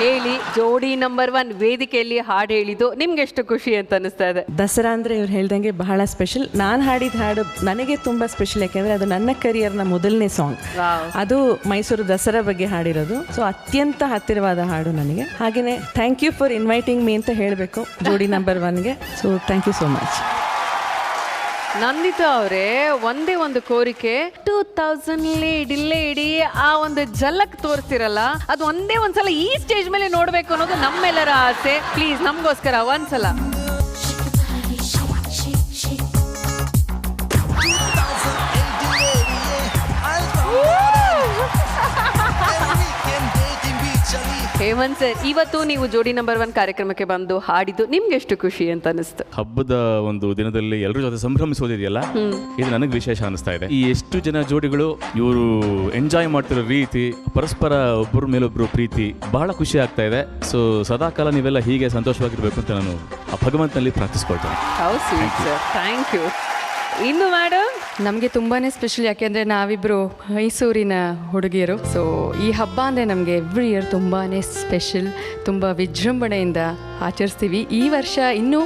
ಹೇಳಿ, ಜೋಡಿ ನಂಬರ್ 1 ವೇದಿಕೆಯಲ್ಲಿ ಹಾಡು ಹೇಳಿದ್ದು ನಿಮ್ಗೆ ಎಷ್ಟು ಖುಷಿ ಅಂತ ಅನಿಸ್ತಾ ಇದೆ? ದಸರಾ ಅಂದರೆ ಇವ್ರು ಹೇಳ್ದಂಗೆ ಬಹಳ ಸ್ಪೆಷಲ್. ನಾನು ಹಾಡಿದ ಹಾಡು ನನಗೆ ತುಂಬ ಸ್ಪೆಷಲ್, ಯಾಕೆಂದರೆ ಅದು ನನ್ನ ಕರಿಯರ್ನ ಮೊದಲನೇ ಸಾಂಗ್. ಅದು ಮೈಸೂರು ದಸರಾ ಬಗ್ಗೆ ಹಾಡಿರೋದು. ಸೊ ಅತ್ಯಂತ ಹತ್ತಿರವಾದ ಹಾಡು ನನಗೆ. ಹಾಗೆಯೇ thank you for inviting me ಅಂತ ಹೇಳಬೇಕು ಜೋಡಿ ನಂಬರ್ 1ಗೆ. So thank you so much. Nandita ಅವರೇ, ಒಂದೇ ಒಂದು ಕೋರಿಕೆ, 2000 ಲೇಡಿ ಆ ಒಂದು ಝಲಕ್ ತೋರಿಸ್ತಿರಲ್ಲ, ಅದು ಒಂದೇ ಒಂದ್ಸಲ ಈ ಸ್ಟೇಜ್ ಮೇಲೆ ನೋಡ್ಬೇಕು ಅನ್ನೋದು ನಮ್ಮೆಲ್ಲರ ಆಸೆ. ಪ್ಲೀಸ್ ನಮ್ಗೋಸ್ಕರ ಒಂದ್ಸಲ. ಹೇಮಂತ್ ಸರ್, ಇವತ್ತು ನೀವು ಜೋಡಿ ನಂಬರ್ 1 ಕಾರ್ಯಕ್ರಮಕ್ಕೆ ಬಂದು ಹಾಡಿದ್ದು ನಿಮ್ಗೆ ಎಷ್ಟು ಖುಷಿ ಅಂತ ಅನಿಸ್ತು? ಹಬ್ಬದ ಒಂದು ದಿನದಲ್ಲಿ ಎಲ್ಲರ ಜೊತೆ ಸಂಭ್ರಮಿಸೋದಿದೆಯಲ್ಲ, ಇದು ನನಗೆ ವಿಶೇಷ ಅನಿಸ್ತಾ ಇದೆ. ಈ ಎಷ್ಟು ಜನ ಜೋಡಿಗಳು ಇವರು ಎಂಜಾಯ್ ಮಾಡ್ತಿರೋ ರೀತಿ, ಪರಸ್ಪರ ಒಬ್ಬರ ಮೇಲೊಬ್ರು ಪ್ರೀತಿ ಬಹಳ ಖುಷಿ ಆಗ್ತಾ ಇದೆ. ಸೊ ಸದಾಕಾಲ ನೀವೆಲ್ಲ ಹೀಗೆ ಸಂತೋಷವಾಗಿರ್ಬೇಕು ಅಂತ ನಾನು ಆ ಭಗವಂತನಲ್ಲಿ ಪ್ರಾರ್ಥಿಸ್ಕೊಳ್ತೇನೆ. Thank you. ಇನ್ನು ಮೇಡಮ್, ನಮಗೆ ತುಂಬಾ ಸ್ಪೆಷಲ್, ಯಾಕೆಂದರೆ ನಾವಿಬ್ಬರು ಮೈಸೂರಿನ ಹುಡುಗಿಯರು. ಸೊ ಈ ಹಬ್ಬ ಅಂದರೆ ನಮಗೆ ಎವ್ರಿ ಇಯರ್ ತುಂಬಾ ಸ್ಪೆಷಲ್, ತುಂಬ ವಿಜೃಂಭಣೆಯಿಂದ ಆಚರಿಸ್ತೀವಿ. ಈ ವರ್ಷ ಇನ್ನೂ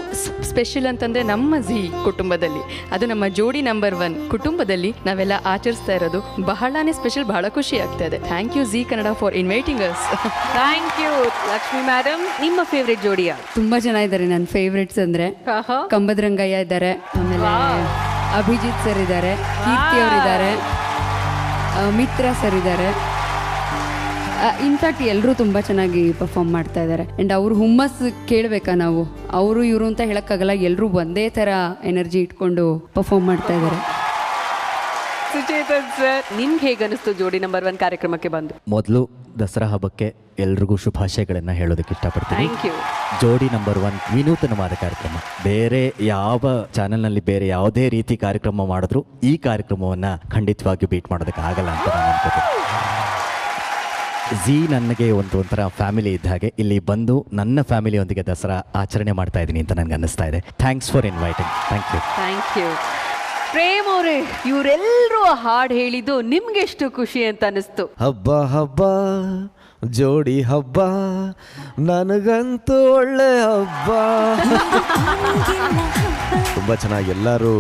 ಸ್ಪೆಷಲ್ ಅಂತಂದರೆ ನಮ್ಮ ಝೀ ಕುಟುಂಬದಲ್ಲಿ, ಅದು ನಮ್ಮ ಜೋಡಿ ನಂಬರ್ 1 ಕುಟುಂಬದಲ್ಲಿ ನಾವೆಲ್ಲ ಆಚರಿಸ್ತಾ ಇರೋದು ಬಹಳನೇ ಸ್ಪೆಷಲ್, ಬಹಳ ಖುಷಿ ಆಗ್ತಾ ಇದೆ. Thank you Zee Kannada for inviting us. Thank you. Lakshmi madam, ನಿಮ್ಮ ಫೇವ್ರೆಟ್ ಜೋಡಿಯಾ? ತುಂಬ ಜನ ಇದ್ದಾರೆ. ನನ್ನ ಫೇವ್ರೆಟ್ಸ್ ಅಂದರೆ ಕಂಬದ್ರಂಗಯ್ಯ ಇದ್ದಾರೆ, ಆಮೇಲೆ ಅಭಿಜಿತ್ ಸರ್ ಇದ್ದಾರೆ, ಕೀರ್ತಿ ಅವರಿದ್ದಾರೆ, ಮಿತ್ರ ಸರ್ ಇದ್ದಾರೆ. ಇನ್ಫ್ಯಾಕ್ಟ್ ಎಲ್ಲರೂ ತುಂಬ ಚೆನ್ನಾಗಿ ಪರ್ಫಾರ್ಮ್ ಮಾಡ್ತಾ ಇದ್ದಾರೆ. ಆ್ಯಂಡ್ ಅವರು ಹುಮ್ಮಸ್ಸು ಕೇಳಬೇಕಾ ನಾವು, ಅವರು ಇವರು ಅಂತ ಹೇಳೋಕ್ಕಾಗಲ್ಲ, ಎಲ್ಲರೂ ಒಂದೇ ಥರ ಎನರ್ಜಿ ಇಟ್ಕೊಂಡು ಪರ್ಫಾರ್ಮ್ ಮಾಡ್ತಾ ಇದ್ದಾರೆ. ಸುಚೇತನ್ ಸರ್, ನಿಮ್ಗೆ ಹೇಗೆ ಅನಿಸ್ತು ಜೋಡಿ ನಂಬರ್ 1 ಕಾರ್ಯಕ್ರಮಕ್ಕೆ ಬಂದು? ಮೊದಲು ದಸರಾ ಹಬ್ಬಕ್ಕೆ ಎಲ್ರಿಗೂ ಶುಭಾಶಯಗಳನ್ನು ಹೇಳೋದಕ್ಕೆ ಇಷ್ಟಪಡ್ತೀನಿ. ಜೋಡಿ ನಂಬರ್ 1 ವಿನೂತನವಾದ ಕಾರ್ಯಕ್ರಮ. ಬೇರೆ ಯಾವ ಚಾನೆಲ್ನಲ್ಲಿ ಬೇರೆ ಯಾವುದೇ ರೀತಿ ಕಾರ್ಯಕ್ರಮ ಮಾಡಿದ್ರು ಈ ಕಾರ್ಯಕ್ರಮವನ್ನು ಖಂಡಿತವಾಗಿಯೂ ಬೀಟ್ ಮಾಡೋದಕ್ಕೆ ಆಗಲ್ಲ ಅಂತ ನಾನು ಅನ್ಕೋತೀನಿ. ಝೀ ನನಗೆ ಒಂಥರ ಫ್ಯಾಮಿಲಿ ಇದ್ದ ಹಾಗೆ. ಇಲ್ಲಿ ಬಂದು ನನ್ನ ಫ್ಯಾಮಿಲಿಯೊಂದಿಗೆ ದಸರಾ ಆಚರಣೆ ಮಾಡ್ತಾ ಇದ್ದೀನಿ ಅಂತ ನನಗೆ ಅನ್ನಿಸ್ತಾ ಇದೆ. Thanks for inviting. Thank you. Thank you. Prem ಅವರೇ, ಇವರೆಲ್ಲರೂ ಹಾಡು ಹೇಳಿದ್ದು ನಿಮ್ಗೆ ಎಷ್ಟು ಖುಷಿ ಅಂತ ಅನಿಸ್ತು? ಹಬ್ಬ ಹಬ್ಬ ಜೋಡಿ ಹಬ್ಬ ನನಗಂತೂ ಒಳ್ಳೆ ಹಬ್ಬ. ತುಂಬ ಚೆನ್ನಾಗಿ ಎಲ್ಲರೂ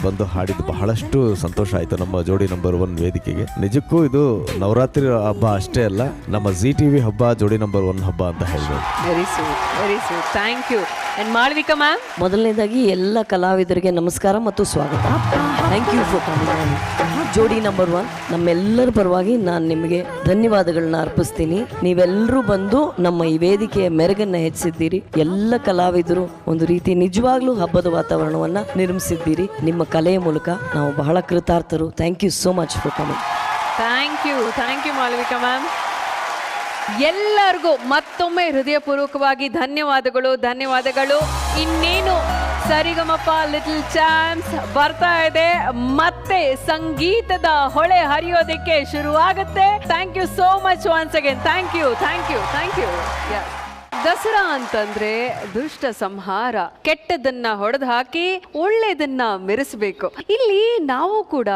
ಬಂದು ಹಾಡಿದ್ದು ಬಹಳಷ್ಟು ಸಂತೋಷ ಆಯಿತು ನಮ್ಮ ಜೋಡಿ ನಂಬರ್ 1 ವೇದಿಕೆಗೆ. ನಿಜಕ್ಕೂ ಇದು ನವರಾತ್ರಿ ಹಬ್ಬ ಅಷ್ಟೇ ಅಲ್ಲ, ನಮ್ಮ ಜಿ ಟಿವಿ ಹಬ್ಬ, ಜೋಡಿ ನಂಬರ್ 1 ಹಬ್ಬ ಅಂತ ಹೇಳ್ಬೋದು. Very sweet, very sweet. Thank you. And Malavika ma'am, ಮೊದಲನೇದಾಗಿ ಎಲ್ಲ ಕಲಾವಿದರಿಗೆ ನಮಸ್ಕಾರ ಮತ್ತು ಸ್ವಾಗತ. Thank you for coming. ಜೋಡಿ ನಂಬರ್ 1 ನಮ್ಮೆಲ್ಲರ ಪರವಾಗಿ ನಾನು ನಿಮಗೆ ಧನ್ಯವಾದಗಳನ್ನ ಅರ್ಪಿಸ್ತೀನಿ. ನೀವೆಲ್ಲರೂ ಬಂದು ನಮ್ಮ ಈ ವೇದಿಕೆಯ ಮೆರುಗನ್ನು ಹೆಚ್ಚಿಸಿದ್ದೀರಿ. ಎಲ್ಲ ಕಲಾವಿದರು ಒಂದು ರೀತಿ ನಿಜವಾಗ್ಲೂ ಹಬ್ಬದ ವಾತಾವರಣವನ್ನ ನಿರ್ಮಿಸಿದ್ದೀರಿ ನಿಮ್ಮ ಕಲೆಯ ಮೂಲಕ. ನಾವು ಬಹಳ ಕೃತಾರ್ಥರು. Thank you so much for coming. Thank you Malavika ma'am. ಎಲ್ಲರಿಗೂ ಮತ್ತೊಮ್ಮೆ ಹೃದಯಪೂರ್ವಕವಾಗಿ ಧನ್ಯವಾದಗಳು. ಇನ್ನೇನು ಸರಿಗಮಪ ಲಿಟಲ್ ಚಾಂಪ್ಸ್ ಬರ್ತಾ ಇದೆ, ಮತ್ತೆ ಸಂಗೀತದ ಹೊಳೆ ಹರಿಯೋದಕ್ಕೆ ಶುರುವಾಗುತ್ತೆ. Thank you so much once again. Thank you. Dasara ಅಂತಂದ್ರೆ ದುಷ್ಟ ಸಂಹಾರ, ಕೆಟ್ಟದನ್ನ ಹೊಡೆದು ಹಾಕಿ ಒಳ್ಳೆದನ್ನ ಮೆರೆಸಬೇಕು. ಇಲ್ಲಿ ನಾವು ಕೂಡ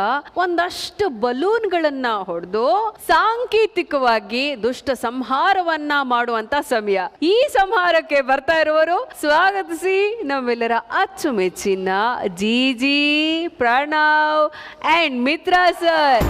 ಒಂದಷ್ಟು ಬಲೂನ್ಗಳನ್ನ ಹೊಡೆದು ಸಾಂಕೇತಿಕವಾಗಿ ದುಷ್ಟ ಸಂಹಾರವನ್ನ ಮಾಡುವಂತ ಸಮಯ. ಈ ಸಂಹಾರಕ್ಕೆ ಬರ್ತಾ ಇರುವವರು ಸ್ವಾಗತಿಸಿ ನಮ್ಮೆಲ್ಲರ ಅಚ್ಚುಮೆಚ್ಚಿನ G Pranav and Mitra sir.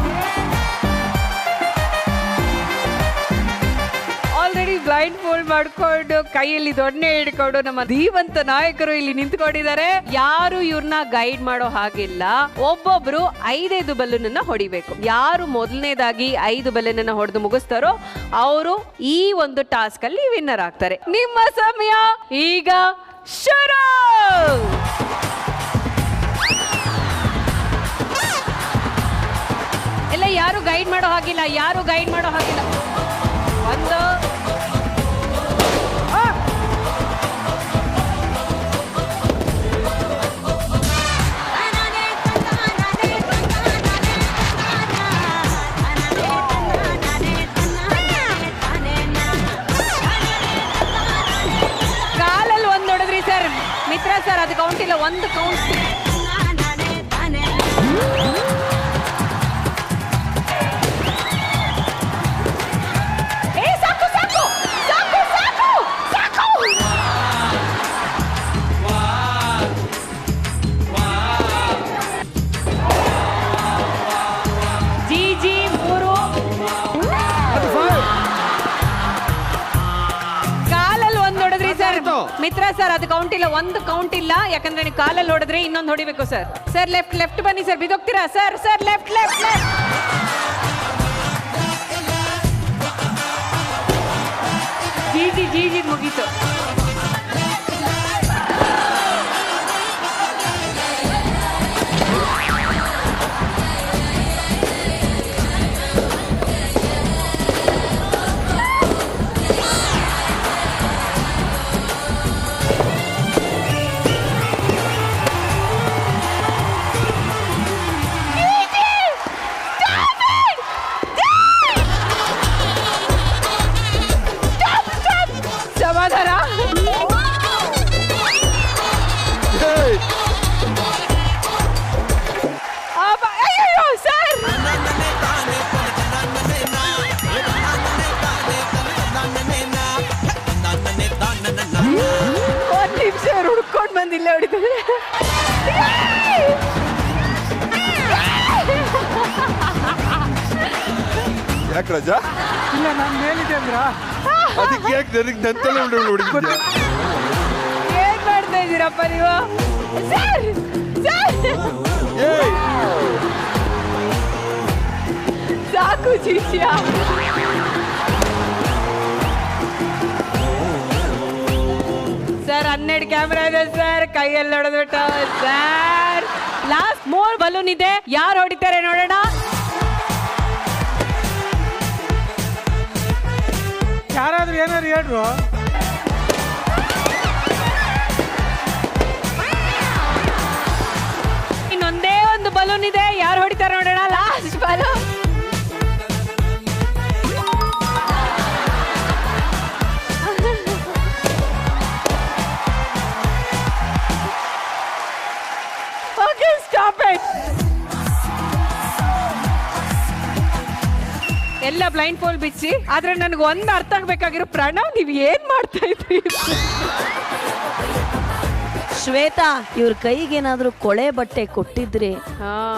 Already blindfold ಮಾಡ್ಕೊಂಡು ಕೈಯಲ್ಲಿ ದೊಣ್ಣೆ ಹಿಡ್ಕೊಂಡು ನಮ್ಮ ಧೀವಂತ ನಾಯಕರು ಇಲ್ಲಿ ನಿಂತ್ಕೊಂಡಿದ್ದಾರೆ. ಯಾರು ಇವ್ರನ್ನ ಗೈಡ್ ಮಾಡೋ ಹಾಗಿಲ್ಲ. ಒಬ್ಬೊಬ್ರು 5 ಬಲೂನ್ ಅನ್ನ ಹೊಡಿಬೇಕು. ಯಾರು ಮೊದಲನೇದಾಗಿ 5 ಬಲೂನ್ ಅನ್ನ ಹೊಡೆದು ಮುಗಿಸ್ತಾರೋ ಅವರು ಈ ಒಂದು ಟಾಸ್ಕ್ ಅಲ್ಲಿ ವಿನ್ನರ್ ಆಗ್ತಾರೆ. ನಿಮ್ಮ ಸಮಯ ಈಗ ಶುರು. ಯಾರು ಗೈಡ್ ಮಾಡೋ ಹಾಗಿಲ್ಲ, ಯಾರು ಗೈಡ್ ಮಾಡೋ ಹಾಗಿಲ್ಲ. ಒಂದು ಕಾಲಲ್ಲಿ ಒಂದು ಹೊಡೆದ್ರಿ ಸರ್. ಮಿತ್ರ ಸರ್ ಅದು ಕೌಂಟ್ ಇಲ್ಲ, ಒಂದು ಕೌಂಟ್. ಮಿತ್ರ ಸರ್ ಅದು ಕೌಂಟ್ ಇಲ್ಲ, ಒಂದು ಕೌಂಟ್ ಇಲ್ಲ, ಯಾಕಂದ್ರೆ ನೀವು ಕಾಲಲ್ಲಿ ಹೊಡೆದ್ರೆ ಇನ್ನೊಂದು ಹೊಡಿಬೇಕು ಸರ್. ಸರ್ ಲೆಫ್ಟ್ ಬನ್ನಿ ಸರ್, ಬಿದೋಗ್ತೀರಾ ಸರ್? Sir left. ಜಿ ಮುಗೀತು. ಹುಡ್ಕೊಂಡು ಬಂದಿಲ್ಲ ಹೊಡಿತಾರೆ. ಯಾಕೆ ರಜಾ? ಇಲ್ಲ ನಾನು ಮೇಲಿದೆ ಅಂದ್ರ ಅದಕ್ಕೆ ಯಾಕೆ ನನಗೆ ನಂತಲೇ ಹೊಡಿದ್ದೆ? ಏನ್ ಮಾಡ್ತಾ ಇದ್ದೀರಪ್ಪ ನೀವು? ಸಾಕು ಶಿಷ್ಯ. ಸರ್ 12 ಕ್ಯಾಮ್ರಾ ಇದೆ ಸರ್, ಕೈಯಲ್ಲಿ ಹೊಡೆದ್ಬಿಟ್ಟು ಸರ್. ಲಾಸ್ಟ್ 3 ಬಲೂನ್ ಇದೆ, ಯಾರು ಹೊಡಿತಾರೆ ನೋಡೋಣ. ಯಾರಾದ್ರೂ ಏನಾದ್ರು ಹೇಳ್ರು. ಇನ್ನೊಂದೇ ಒಂದು ಬಲೂನ್ ಇದೆ, ಯಾರು ಹೊಡಿತಾರೆ ನೋಡೋಣ. Last balloon. Okay, stop it. ಎಲ್ಲ ಬ್ಲೈಂಡ್ ಫೋಲ್ ಬಿಚ್ಚಿ. ಆದ್ರೆ ನನಗೆ ಒಂದು ಅರ್ಥ ಆಗ್ಬೇಕಾಗಿರೋ, ಪ್ರಣವ್ ನೀವು ಏನ್ ಮಾಡ್ತಾ ಇದ್ರಿ? ಶ್ವೇತಾ, ಇವ್ರ ಕೈಗೇನಾದ್ರೂ ಕೊಳೆ ಬಟ್ಟೆ ಕೊಟ್ಟಿದ್ರೆ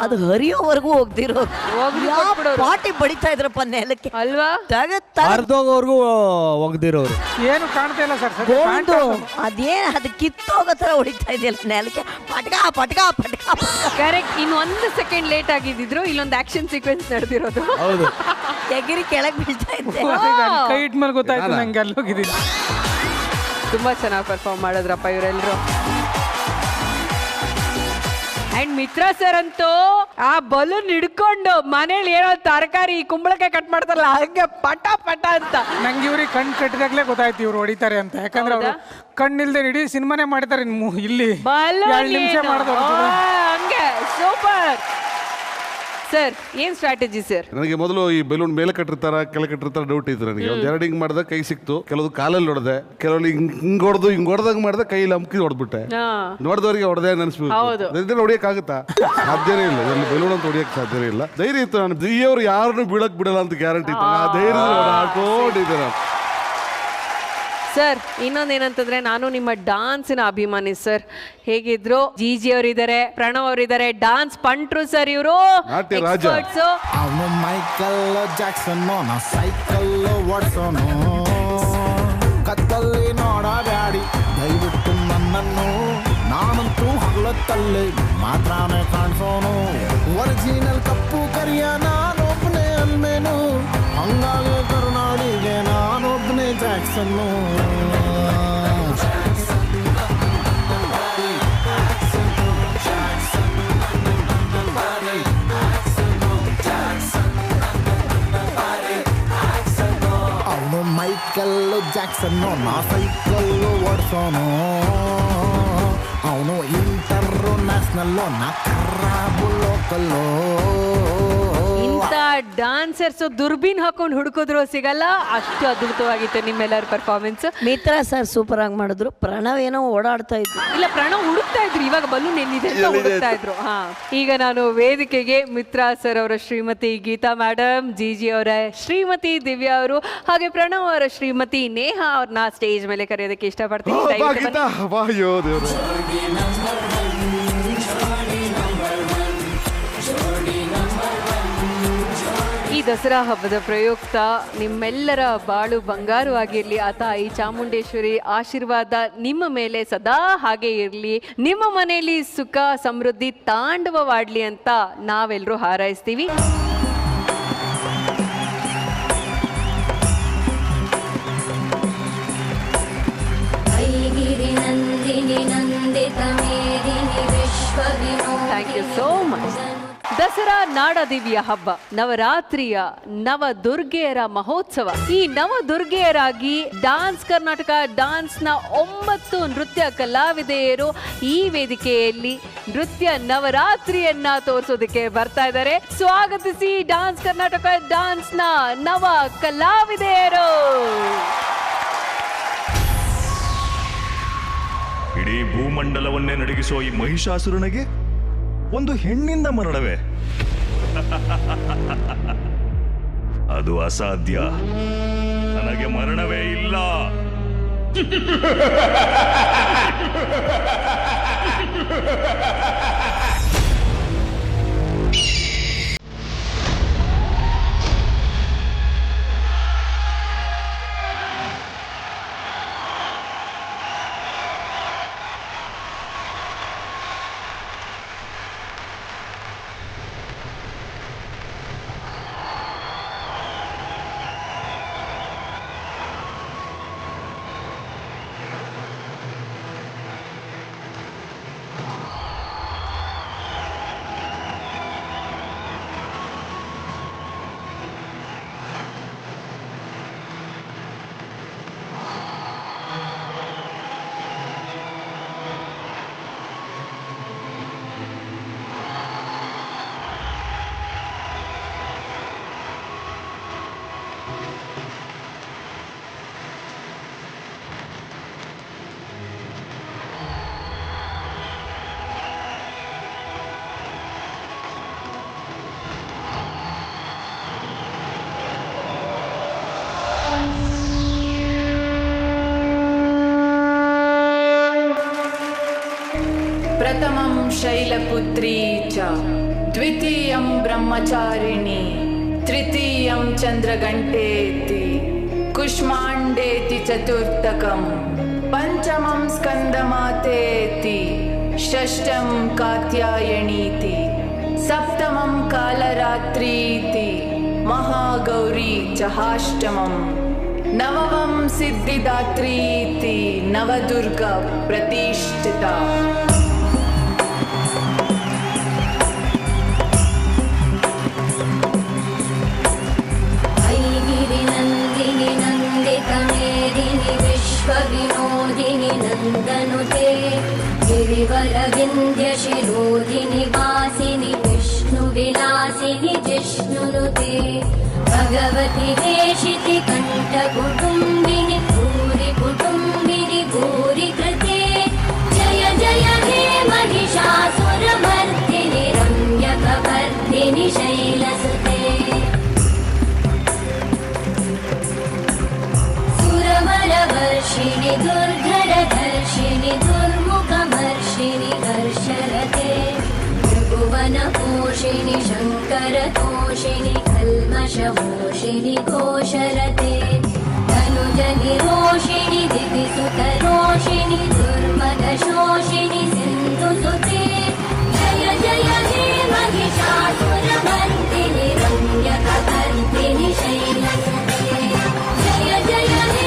ಅದು ಹರಿಯೋವರೆಗೂ ಹೋಗ್ದಿರೋ ಪಾಟಿ ಬಡಿತಾ ಇದ್ರಪ್ಪ ನೆಲಕ್ಕೆ ಅಲ್ವಾ? ಅರ್ಧೋಗೋರ್ಗು ಒಗ್ದಿರೋರು. ಏನು ಕಾಣ್ತಾ ಇಲ್ಲ ಸರ್. ಅದೇನ್ ಅದು ಕಿತ್ತೋಗೋ ತರ ಹೊಡಿತಾ ಇದೆಯಲ್ಲ ನೆಲಕ್ಕೆ. ಪಟ್ಕ. ಕರೆಕ್ಟ್. ಇನ್ನೊಂದು ಸೆಕೆಂಡ್ ಲೇಟ್ ಆಗಿದ್ರು ಇಲ್ಲೊಂದು ಆಕ್ಷನ್ ಸೀಕ್ವೆನ್ಸ್ ನಡೆದಿರೋದು. ಎಗಿರಿ ಕೆಳಗೆ ಬೀಳ್ತಾ ಇದ್ದೆ. ಕೈ ಇಟ್ಮೇಲೆ ಗೊತ್ತಾಯ್ತು ನಂಗೆ ಅಲ್ಲಿ ಹೋಗಿದ್ದೀನಿ. ತುಂಬಾ ಚೆನ್ನಾಗಿ ಪರ್ಫಾರ್ಮ್ ಮಾಡಿದ್ರಪ್ಪ ಇವರೆಲ್ಲರೂ. ಅಂಡ್ ಮಿತ್ರ ಸರ್ ಅಂತೂ ಆ ಬಲೂನ್ ಹಿಡ್ಕೊಂಡು ಮನೇಲಿ ಏನೋ ತರಕಾರಿ ಕುಂಬಳಕಾಯಿ ಕಟ್ ಮಾಡ್ತಾರಲ್ಲ ಹಂಗೆ ಪಟ ಅಂತ. ನಂಗೆ ಇವ್ರಿಗೆ ಕಣ್ ಕಟ್ಟಿದಾಗ್ಲೇ ಗೊತ್ತಾಯ್ತು ಇವ್ರು ಹೊಡಿತಾರೆ ಅಂತ. ಯಾಕಂದ್ರೆ ಅವರು ಕಣ್ಣಿಲ್ದೆ ಇಡೀ ಸಿನಿಮಾನೇ ಮಾಡ್ತಾರೆ ಇಲ್ಲಿ 2 ನಿಮಿಷ ಮಾಡಿದ್ರು. ಹಂಗೆ ಸೂಪರ್. ಸರ್ ಏನ್ ಸ್ಟ್ರಾಟಜಿ ಸರ್? ನನಗೆ ಮೊದಲು ಈ ಬೆಲೂನ್ ಮೇಲೆ ಕಟ್ಟಿರ್ತಾರ ಕೆಳಗೆ ಕಟ್ಟಿರ್ತಾರ ಡೌಟ್ ಇತ್ತು ನನಗೆ. ಒಂದು 2 ಹಿಂಗ್ ಮಾಡಿದಾಗ ಕೈ ಸಿಕ್ತು, ಕೆಲವು ಕಾಲಲ್ಲಿ ಹೊಡೆದೆ, ಕೆಲವು ಹಿಂಗ್ ಹೊಡೆದಂಗ್ ಮಾಡಿದೆ, ಕೈಲಿ ಅಮ್ಕಿ ಹೊಡೆದ್ಬಿಟ್ಟೆ. ನೋಡಿದವರಿಗೆ ಹೊಡೆದೆ ಅನ್ಸ್ಬಿಟ್ಟು ಹೊಡಿಯಕ್ಕಾಗುತ್ತಾ? ಸಾಧ್ಯನೇ ಇಲ್ಲ. ಇಲ್ಲಿ ಬೆಲೂನ್ ಅಂತ ಹೊಡಿಯಕ್ ಸಾಧ್ಯನೇ ಇಲ್ಲ. ಧೈರ್ಯ ಇತ್ತು. ನಾನು ದಿವ್ಯವ್ರು ಯಾರನ್ನು ಬೀಳಕ್ ಬಿಡಲ್ಲ ಅಂತ ಗ್ಯಾರಂಟಿ ಇತ್ತು. ಆ ಧೈರ್ಯದಲ್ಲಿ ಆಡ್ಕೊಂಡಿದ್ದೆ ನಾನು. ಸರ್ ಇನ್ನೊಂದೇನಂತಂದ್ರೆ, ನಾನು ನಿಮ್ಮ ಡಾನ್ಸಿನ ಅಭಿಮಾನಿ ಸರ್. ಹೇಗಿದ್ರು ಜಿ ಅವರಿದ್ದಾರೆ, ಪ್ರಣವ್ ಅವರಿದ್ದಾರೆ, ಡಾನ್ಸ್ ಪಂಟ್ರು ಸರ್ ಇವರು. ಅವನು ಮೈಕಲ್ ಜಾಕ್ಸನ್ನು, ನಾ ಸೈಕಲ್ ಓಡಿಸೋನು. ಕತ್ತಲ್ಲಿ ನೋಡಬ್ಯಾಡಿ ದಯವಿಟ್ಟು ನನ್ನನ್ನು, ನಾನಂತೂ ಹಗಲತ್ತಲ್ಲಿ ಮಾತ್ರನೇ ಕಾಣಿಸೋನು. ಒರಿಜಿನಲ್ ಕಪ್ಪು ಕರಿಯ ನಾನೊಬ್ಬನೇ ಅಲ್ಮೇನು, ಹಂಗಾಗಿ ಕರುನಾಡಿಗೆ ನಾನೊಬ್ಬನೇ ಜಾಕ್ಸನ್ನು. ಮೈಕಲ್ಲು ಜಾಕ್ಸನ್ನು ನಾ ಸೈಕಲ್ಲು ಓಡಿಸೋನು ಅವನು ಇಂಟರ್ನ್ಯಾಷನಲ್ಲು ನಾ ಖರಾಬು ಲೋಕಲ್ಲು ಇಂಥ ಡಾನ್ಸರ್ಸ್ ದುರ್ಬೀನ್ ಹಾಕೊಂಡು ಹುಡುಕಿದ್ರು ಸಿಗಲ್ಲ. ಅಷ್ಟು ಅದ್ಭುತವಾಗಿತ್ತು ನಿಮ್ಮೆಲ್ಲರ ಪರ್ಫಾರ್ಮೆನ್ಸ್. ಮಿತ್ರ ಸರ್ ಸೂಪರ್ ಆಗಿ ಮಾಡಿದ್ರು. ಪ್ರಣವ್ ಏನೋ ಓಡಾಡ್ತಾ ಇದ್ರು. ಇಲ್ಲ, ಪ್ರಣವ್ ಹುಡುಕ್ತಾ ಇದ್ರು, ಇವಾಗ ಬಲೂನ್ ಎಲ್ಲಿದೆ ಅಂತ ಹುಡುಕ್ತಾ ಇದ್ರು. ಈಗ ನಾನು ವೇದಿಕೆಗೆ ಮಿತ್ರ ಸರ್ ಅವರ ಶ್ರೀಮತಿ ಗೀತಾ ಮೇಡಮ್, ಜಿಜಿ ಅವರ ಶ್ರೀಮತಿ ದಿವ್ಯಾ ಅವರು, ಹಾಗೆ ಪ್ರಣವ್ ಅವರ ಶ್ರೀಮತಿ ನೇಹಾ ಅವ್ರನ್ನ ಸ್ಟೇಜ್ ಮೇಲೆ ಕರೆಯೋದಕ್ಕೆ ಇಷ್ಟಪಡ್ತೀನಿ. ಈ ದಸರಾ ಹಬ್ಬದ ಪ್ರಯುಕ್ತ ನಿಮ್ಮೆಲ್ಲರ ಬಾಳು ಬಂಗಾರು ಆಗಿರಲಿ. ಆ ತಾಯಿ ಚಾಮುಂಡೇಶ್ವರಿ ಆಶೀರ್ವಾದ ನಿಮ್ಮ ಮೇಲೆ ಸದಾ ಹಾಗೆ ಇರಲಿ. ನಿಮ್ಮ ಮನೆಯಲ್ಲಿ ಸುಖ ಸಮೃದ್ಧಿ ತಾಂಡವವಾಡ್ಲಿ ಅಂತ ನಾವೆಲ್ಲರೂ ಹಾರೈಸ್ತೀವಿ. Thank you so much. Dasara ನಾಡದೇವಿಯ ಹಬ್ಬ, ನವರಾತ್ರಿಯ ನವ ದುರ್ಗೆಯರ ಮಹೋತ್ಸವ. ಈ ನವ ದುರ್ಗೆಯರಾಗಿ ಡಾನ್ಸ್ ಕರ್ನಾಟಕ ಡಾನ್ಸ್ನ 9 ನೃತ್ಯ ಕಲಾವಿದೆಯರು ಈ ವೇದಿಕೆಯಲ್ಲಿ ನೃತ್ಯ ನವರಾತ್ರಿಯನ್ನ ತೋರಿಸೋದಕ್ಕೆ ಬರ್ತಾ ಇದ್ದಾರೆ. ಸ್ವಾಗತಿಸಿ ಡಾನ್ಸ್ ಕರ್ನಾಟಕ ಡಾನ್ಸ್ನ ನವ ಕಲಾವಿದೆಯರು. ಇಡೀ ಭೂಮಂಡಲವನ್ನೇ ನಡಗಿಸೋ ಈ ಮಹಿಷಾಸುರನಿಗೆ ಒಂದು ಹೆಣ್ಣಿಂದ ಮರಣವೇ? ಅದು ಅಸಾಧ್ಯ. ನನಗೆ ಮರಣವೇ ಇಲ್ಲ. प्रथमं शैलपुत्री च द्वितीयं ब्रह्मचारिणी तृतीयं चन्द्रघण्टेति कुष्माण्डेति चतुर्थकं पञ्चमं स्कन्दमातेति षष्ठं कात्यायनीति सप्तमं कालरात्रीति महागौरी च अष्टमं नवमं सिद्धिदात्रीति नवदुर्गा प्रतिष्ठिता विनोदिनि नन्दनुते गिरिवरविन्द्यशिरोधिनि वासिनि विष्णुविलासिनि जिष्णुनुते भगवति देशिति कण्ठकुटुम्बिनि भूरि कुटुम्बिनि भूरि कृते जय जय हे महिषासुरमर्दिनि रम्यकवर्धिनि शैलसुते वर्षिणि दुर्धरधर्षिणि दुर्मुखमर्षिणि हर्षरते त्रिभुवनपोषिणि शङ्करतोषिणि कल्मषमोषिणि घोषरते तनुजनिरोषिणि दिविसुतरोषिणि दुर्मदशोषिणि सिन्धुसुते जय जय हे महिषासुरमर्दिनि रम्यकवर्धिनि शैलसुते जय जय हे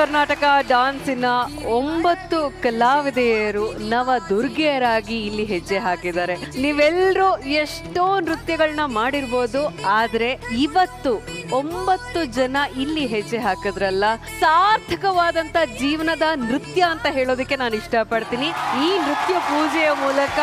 ಕರ್ನಾಟಕ ಡಾನ್ಸಿನ 9 ಕಲಾವಿದೆಯರು ನವ ದುರ್ಗೆಯರಾಗಿ ಇಲ್ಲಿ ಹೆಜ್ಜೆ ಹಾಕಿದ್ದಾರೆ. ನೀವೆಲ್ಲರೂ ಎಷ್ಟೋ ನೃತ್ಯಗಳನ್ನ ಮಾಡಿರ್ಬೋದು, ಆದ್ರೆ ಇವತ್ತು 9 ಜನ ಇಲ್ಲಿ ಹೆಜ್ಜೆ ಹಾಕಿದ್ರಲ್ಲ, ಸಾರ್ಥಕವಾದಂತ ಜೀವನದ ನೃತ್ಯ ಅಂತ ಹೇಳೋದಕ್ಕೆ ನಾನು ಇಷ್ಟಪಡ್ತೀನಿ. ಈ ನೃತ್ಯ ಪೂಜೆಯ ಮೂಲಕ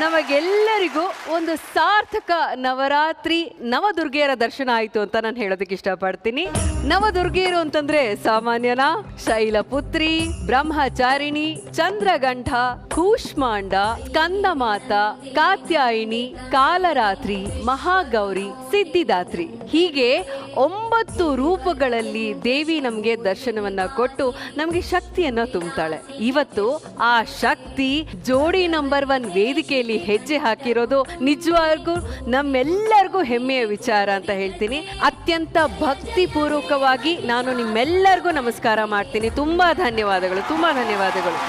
ನಮಗೆಲ್ಲರಿಗೂ ಒಂದು ಸಾರ್ಥಕ ನವರಾತ್ರಿ ನವದುರ್ಗೆಯರ ದರ್ಶನ ಆಯಿತು ಅಂತ ನಾನು ಹೇಳೋದಕ್ಕೆ ಇಷ್ಟಪಡ್ತೀನಿ. ನವದುರ್ಗೆಯರು ಅಂತಂದ್ರೆ ಸಾಮಾನ್ಯನ? ಶೈಲಪುತ್ರಿ, ಬ್ರಹ್ಮಚಾರಿಣಿ, ಚಂದ್ರಗಂಠ, ಕೂಷ್ಮಾಂಡ, ಸ್ಕಂದಮಾತ, ಕಾತ್ಯಾಯಿನಿ, ಕಾಲರಾತ್ರಿ, ಮಹಾಗೌರಿ, ಸಿದ್ಧಿದಾತ್ರಿ, ಹೀಗೆ 9 ರೂಪಗಳಲ್ಲಿ ದೇವಿ ನಮಗೆ ದರ್ಶನವನ್ನ ಕೊಟ್ಟು ನಮಗೆ ಶಕ್ತಿಯನ್ನ ತುಂಬುತ್ತಾಳೆ. ಇವತ್ತು ಆ ಶಕ್ತಿ ಜೋಡಿ ನಂಬರ್ 1 ವೇದಿಕೆಯಲ್ಲಿ ಹೆಜ್ಜೆ ಹಾಕಿರೋದು ನಿಜವಾಗ್ಲೂ ನಮ್ಮೆಲ್ಲರಿಗೂ ಹೆಮ್ಮೆಯ ವಿಚಾರ ಅಂತ ಹೇಳ್ತೀನಿ. ಅತ್ಯಂತ ಭಕ್ತಿ ಪೂರ್ವಕವಾಗಿ ನಾನು ನಿಮ್ಮೆಲ್ಲರಿಗೂ ನಮಸ್ಕಾರ ಮಾಡ್ತೀನಿ. ತುಂಬಾ ಧನ್ಯವಾದಗಳು, ತುಂಬಾ ಧನ್ಯವಾದಗಳು.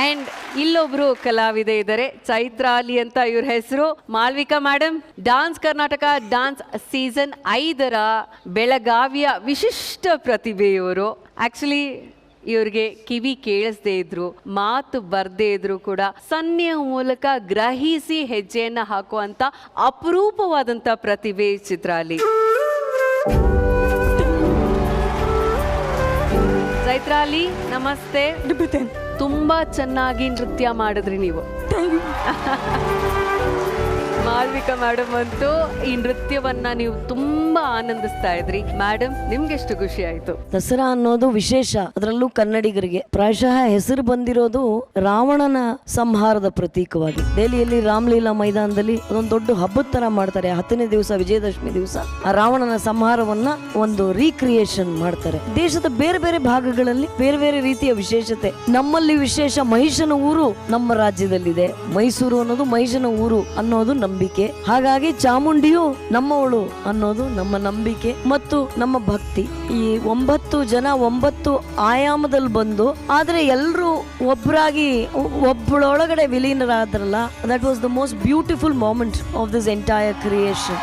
ಅಂಡ್ ಇಲ್ಲೊಬ್ರು ಕಲಾವಿದೆ ಇದ್ದಾರೆ, ಚೈತ್ರಾಲಿ ಅಂತ ಇವ್ರ ಹೆಸರು. Malvika madam dance Karnataka dance season 5ರ ಬೆಳಗಾವಿಯ ವಿಶಿಷ್ಟ ಪ್ರತಿಭೆಯವರು. ಆಕ್ಚುಲಿ ಇವ್ರಿಗೆ ಕಿವಿ ಕೇಳಿಸದೇ ಇದ್ರು, ಮಾತು ಬರ್ದೇ ಇದ್ರು ಕೂಡ ಸನ್ನೆಯ ಮೂಲಕ ಗ್ರಹಿಸಿ ಹೆಜ್ಜೆಯನ್ನ ಹಾಕುವಂತ ಅಪರೂಪವಾದಂತ ಪ್ರತಿಭೆ ಚಿತ್ರಾಲಿ. ಚೈತ್ರಾಲಿ ನಮಸ್ತೆ. ತುಂಬಾ ಚೆನ್ನಾಗಿ ನೃತ್ಯ ಮಾಡಿದ್ರಿ ನೀವು. ಮಾಲ್ವಿಕಾ ಮೇಡಮ್ ಅಂತೂ ಈ ನೃತ್ಯವನ್ನ ನೀವು ತುಂಬಾ ಆನಂದಿಸ್ತಾ ಇದ್ರಿ. ಮೇಡಮ್ ನಿಮ್ಗೆ ಎಷ್ಟು ಖುಷಿ ಆಯ್ತು? ದಸರಾ ಅನ್ನೋದು ವಿಶೇಷ, ಅದರಲ್ಲೂ ಕನ್ನಡಿಗರಿಗೆ. ಪ್ರಾಯಶಃ ಹೆಸರು ಬಂದಿರೋದು ರಾವಣನ ಸಂಹಾರದ ಪ್ರತೀಕವಾಗಿ. ದೆಹಲಿಯಲ್ಲಿ ರಾಮಲೀಲಾ ಮೈದಾನದಲ್ಲಿ ಅದೊಂದು ದೊಡ್ಡ ಹಬ್ಬದ ತರ ಮಾಡ್ತಾರೆ. 10ನೇ ದಿವಸ ವಿಜಯದಶಮಿ ದಿವಸ ಆ ರಾವಣನ ಸಂಹಾರವನ್ನ ಒಂದು ರೀಕ್ರಿಯೇಷನ್ ಮಾಡ್ತಾರೆ. ದೇಶದ ಬೇರೆ ಬೇರೆ ಭಾಗಗಳಲ್ಲಿ ಬೇರೆ ಬೇರೆ ರೀತಿಯ ವಿಶೇಷತೆ. ನಮ್ಮಲ್ಲಿ ವಿಶೇಷ ಮಹಿಷನ ಊರು ನಮ್ಮ ರಾಜ್ಯದಲ್ಲಿದೆ. ಮೈಸೂರು ಅನ್ನೋದು ಮಹಿಷನ ಊರು ಅನ್ನೋದು ನಂಬಿಕೆ. ಹಾಗಾಗಿ ಚಾಮುಂಡಿಯು ನಮ್ಮವಳು ಅನ್ನೋದು ನಮ್ಮ ನಂಬಿಕೆ ಮತ್ತು ನಮ್ಮ ಭಕ್ತಿ. ಈ 9 ಜನ 9 ಆಯಾಮದಲ್ಲಿ ಬಂದು ಆದ್ರೆ ಎಲ್ಲರೂ ಒಬ್ಬರಾಗಿ ಒಬ್ಬಳೊಳಗಡೆ ವಿಲೀನರಾದ್ರಲ್ಲ, that was the most beautiful moment of this entire creation.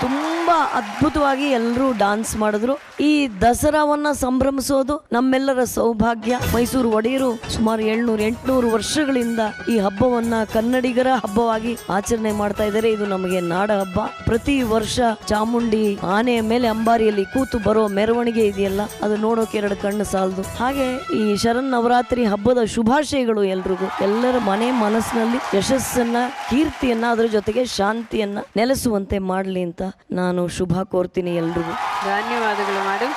ತುಂಬಾ ಅದ್ಭುತವಾಗಿ ಎಲ್ಲರೂ ಡಾನ್ಸ್ ಮಾಡಿದ್ರು. ಈ ದಸರಾವನ್ನ ಸಂಭ್ರಮಿಸೋದು ನಮ್ಮೆಲ್ಲರ ಸೌಭಾಗ್ಯ. ಮೈಸೂರು ಒಡೆಯರು ಸುಮಾರು 700-800 ವರ್ಷಗಳಿಂದ ಈ ಹಬ್ಬವನ್ನ ಕನ್ನಡಿಗರ ಹಬ್ಬವಾಗಿ ಆಚರಣೆ ಮಾಡ್ತಾ ಇದ್ದಾರೆ. ಇದು ನಮಗೆ ನಾಡ ಹಬ್ಬ. ಪ್ರತಿ ವರ್ಷ ಚಾಮುಂಡಿ ಆನೆಯ ಮೇಲೆ ಅಂಬಾರಿಯಲ್ಲಿ ಕೂತು ಬರೋ ಮೆರವಣಿಗೆ ಇದೆಯಲ್ಲ, ಅದು ನೋಡೋಕೆ 2 ಕಣ್ಣು ಸಾಲದು. ಹಾಗೆ ಈ ಶರನ್ನವರಾತ್ರಿ ಹಬ್ಬದ ಶುಭಾಶಯಗಳು ಎಲ್ರಿಗೂ. ಎಲ್ಲರ ಮನೆ ಮನಸ್ಸಿನಲ್ಲಿ ಯಶಸ್ಸನ್ನ, ಕೀರ್ತಿಯನ್ನ, ಅದ್ರ ಜೊತೆಗೆ ಶಾಂತಿಯನ್ನ ನೆಲೆಸುವಂತೆ ಮಾಡ್ಲಿ ಅಂತ ನಾನು ಶುಭ ಕೋರ್ತೀನಿ ಎಲ್ರಿಗೂ. ಧನ್ಯವಾದಗಳು ಮೇಡಮ್.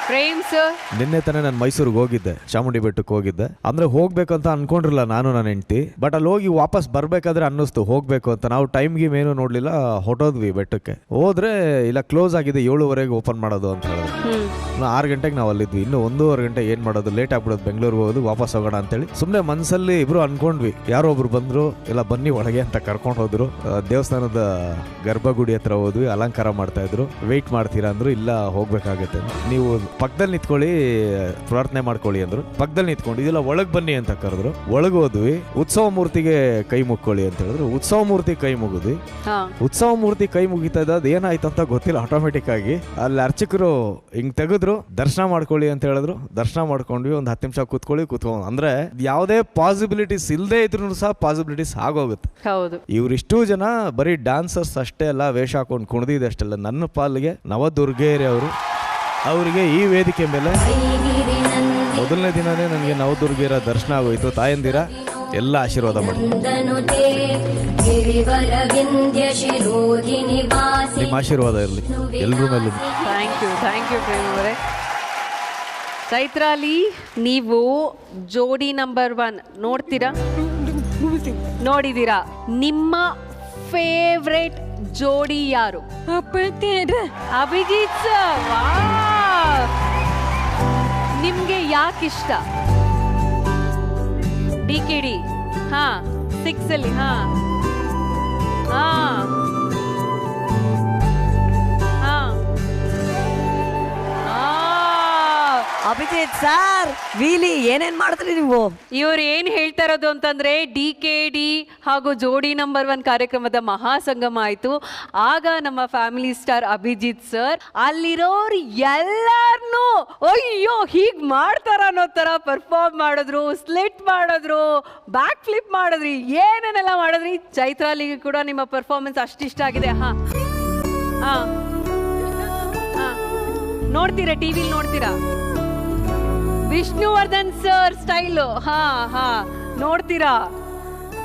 ಪ್ರೇಮ್ ಸರ್, ನಿನ್ನೆ ತಾನೇ ನಾನು ಮೈಸೂರಿಗೆ ಹೋಗಿದ್ದೆ, ಚಾಮುಂಡಿ ಬೆಟ್ಟಕ್ಕೆ ಹೋಗಿದ್ದೆ. ಅಂದ್ರೆ ಹೋಗ್ಬೇಕು ಅಂತ ಅನ್ಕೊಂಡಿರಲಿಲ್ಲ ನಾನು ನನ್ನ ಹೆಂಡತಿ. ಬಟ್ ಅಲ್ಲಿ ಹೋಗಿ ವಾಪಸ್ ಬರ್ಬೇಕಾದ್ರೆ ಅನ್ನಿಸ್ತು ಹೋಗ್ಬೇಕು ಅಂತ. ನಾವು ಟೈಮ್ಗೆ ಏನು ನೋಡ್ಲಿಲ್ಲ, ಹೊಟ್ಟೋದ್ವಿ ಬೆಟ್ಟಕ್ಕೆ. ಹೋದ್ರೆ ಇಲ್ಲ ಕ್ಲೋಸ್ ಆಗಿದೆ, 7:30 ಓಪನ್ ಮಾಡೋದು ಅಂತ ಹೇಳಿದ್ರು. 6 ಗಂಟೆಗೆ ನಾವು ಅಲ್ಲಿದ್ವಿ. ಇನ್ನು 1.5 ಗಂಟೆ ಏನ್ ಮಾಡೋದು, ಲೇಟ್ ಆಗ್ಬಿಡೋದು, ಬೆಂಗಳೂರಿಗೆ ಹೋಗೋದು, ವಾಪಸ್ ಹೋಗೋಣ ಅಂತೇಳಿ ಸುಮ್ಮನೆ ಮನ್ಸಲ್ಲಿ ಇಬ್ರು ಅನ್ಕೊಂಡ್ವಿ. ಯಾರೋ ಒಬ್ರು ಬಂದ್ರು, ಇಲ್ಲ ಬನ್ನಿ ಒಳಗೆ ಅಂತ ಕರ್ಕೊಂಡು ಹೋದ್ರು. ದೇವಸ್ಥಾನದ ಗರ್ಭಗುಡಿ ಹತ್ರ ಹೋದ್ವಿ, ಅಲಂಕಾರ ಮಾಡ್ತಾ ಇದ್ರು. ವೆಯ್ಟ್ ಮಾಡ್ತೀರಾ ಅಂದ್ರು. ಇಲ್ಲ ಹೋಗ್ಬೇಕಾಗತ್ತೆ, ನೀವು ಪಕ್ಕದಲ್ಲಿ ನಿಂತ್ಕೊಳ್ಳಿ, ಪ್ರಾರ್ಥನೆ ಮಾಡ್ಕೊಳ್ಳಿ ಅಂದ್ರು. ಪಕ್ಕದಲ್ಲಿ ನಿಂತ್ಕೊಂಡು ಇದೆಲ್ಲ ಒಳಗ್ ಬನ್ನಿ ಅಂತ ಕರೆದ್ರು. ಒಳಗ್ ಹೋದ್ವಿ. ಉತ್ಸವ ಮೂರ್ತಿಗೆ ಕೈ ಮುಕ್ಕೊಳ್ಳಿ ಅಂತ ಹೇಳಿದ್ರು. ಉತ್ಸವ ಮೂರ್ತಿ ಕೈ ಮುಗಿದ್ವಿ. ಉತ್ಸವ ಮೂರ್ತಿ ಕೈ ಮುಗಿತಾ ಇದ್ದ ಏನಾಯ್ತು ಅಂತ ಗೊತ್ತಿಲ್ಲ, ಆಟೋಮೆಟಿಕ್ ಆಗಿ ಅಲ್ಲಿ ಅರ್ಚಕರು ಹಿಂಗ್ ತೆಗೆದ್ರು. ದರ್ಶನ ಮಾಡ್ಕೊಳ್ಳಿ ಅಂತ ಹೇಳಿದ್ರು. ದರ್ಶನ ಮಾಡ್ಕೊಂಡ್ವಿ. ಒಂದು 10 ನಿಮಿಷ ಕೂತ್ಕೊಂಡು ಅಂದ್ರೆ ಯಾವುದೇ ಪಾಸಿಬಿಲಿಟೀಸ್ ಇಲ್ಲದೆ ಇದ್ರು ಸಹ ಪಾಸಿಬಿಲಿಟೀಸ್ ಆಗೋಗುತ್ತೆ. ಇವ್ರಿಷ್ಟು ಜನ ಬರೀ ಡಾನ್ಸರ್ಸ್ ಅಷ್ಟೇ ಅಲ್ಲ, ವೇಷ ಹಾಕೊಂಡು ಕುಣಿದಿದೆ ಅಷ್ಟೆಲ್ಲ. ನನ್ನ ಪಾಲಿಗೆ ನವದುರ್ಗೆಯರೇ ಅವರಿಗೆ ಈ ವೇದಿಕೆ ಮೇಲೆ ಮೊದಲನೇ ದಿನನೇ ನನಗೆ ನವದುರ್ಗೆಯರ ದರ್ಶನ ಆಗೋಯ್ತು. ತಾಯಂದಿರ ಎಲ್ಲ ಆಶೀರ್ವಾದ ಮಾಡಿ. ನಿಮ್ಮ ಆಶೀರ್ವಾದ ಇರಲಿ ಎಲ್ರ ಮೇಲೂ. ಥ್ಯಾಂಕ್ ಯು ಪ್ರೇಮ್ ಅವರೇ. ಚೈತ್ರಾಲಿ, ನೀವು ಜೋಡಿ ನಂಬರ್ 1 ನೋಡಿದೀರಾ? ನಿಮ್ಮ ಫೇವ್ರೇಟ್ ಜೋಡಿ ಯಾರು? ಅಭಿಜಿತ್ ಸರ್. ನಿಮ್ಗೆ ಯಾಕಿಷ್ಟ? DKD 6 ಅಲ್ಲಿ ಅಭಿಜಿತ್ ಸರ್ ವೀಲಿ ಏನೇನ್ ಮಾಡಿದ್ರಿ ನೀವು? ಇವ್ರು ಏನ್ ಹೇಳ್ತಾ ಇರೋದು ಅಂತಂದ್ರೆ DKD ಹಾಗೂ ಜೋಡಿ ನಂಬರ್ 1 ಕಾರ್ಯಕ್ರಮದ ಮಹಾಸಂಗಮ ಆಯ್ತು. ಆಗ ನಮ್ಮ ಫ್ಯಾಮಿಲಿ ಸ್ಟಾರ್ ಅಭಿಜಿತ್ ಸರ್ ಅಲ್ಲಿರೋರು ಎಲ್ಲಾರ್ನು ಅಯ್ಯೋ ಹೀಗ್ ಮಾಡ್ತಾರ ಅನ್ನೋ ತರ ಪರ್ಫಾರ್ಮ್ ಮಾಡಿದ್ರು, ಸ್ಲಿಟ್ ಮಾಡಿದ್ರು, ಬ್ಯಾಕ್ ಫ್ಲಿಪ್ ಮಾಡಿದ್ರಿ, ಏನೇನೆಲ್ಲ ಮಾಡಿದ್ರಿ. ಚೈತ್ರಾಲಿಗೆ ಕೂಡ ನಿಮ್ಮ ಪರ್ಫಾರ್ಮೆನ್ಸ್ ಅಷ್ಟಿಷ್ಟ ಆಗಿದೆ. ಹಾ ಹಾ ನೋಡ್ತೀರಾ, ಟಿವಿಲಿ ನೋಡ್ತೀರಾ ವಿಷ್ಣುವರ್ಧನ್ ಸರ್ ಸ್ಟೈಲು? ಹಾ ಹಾ ನೋಡ್ತೀರಾ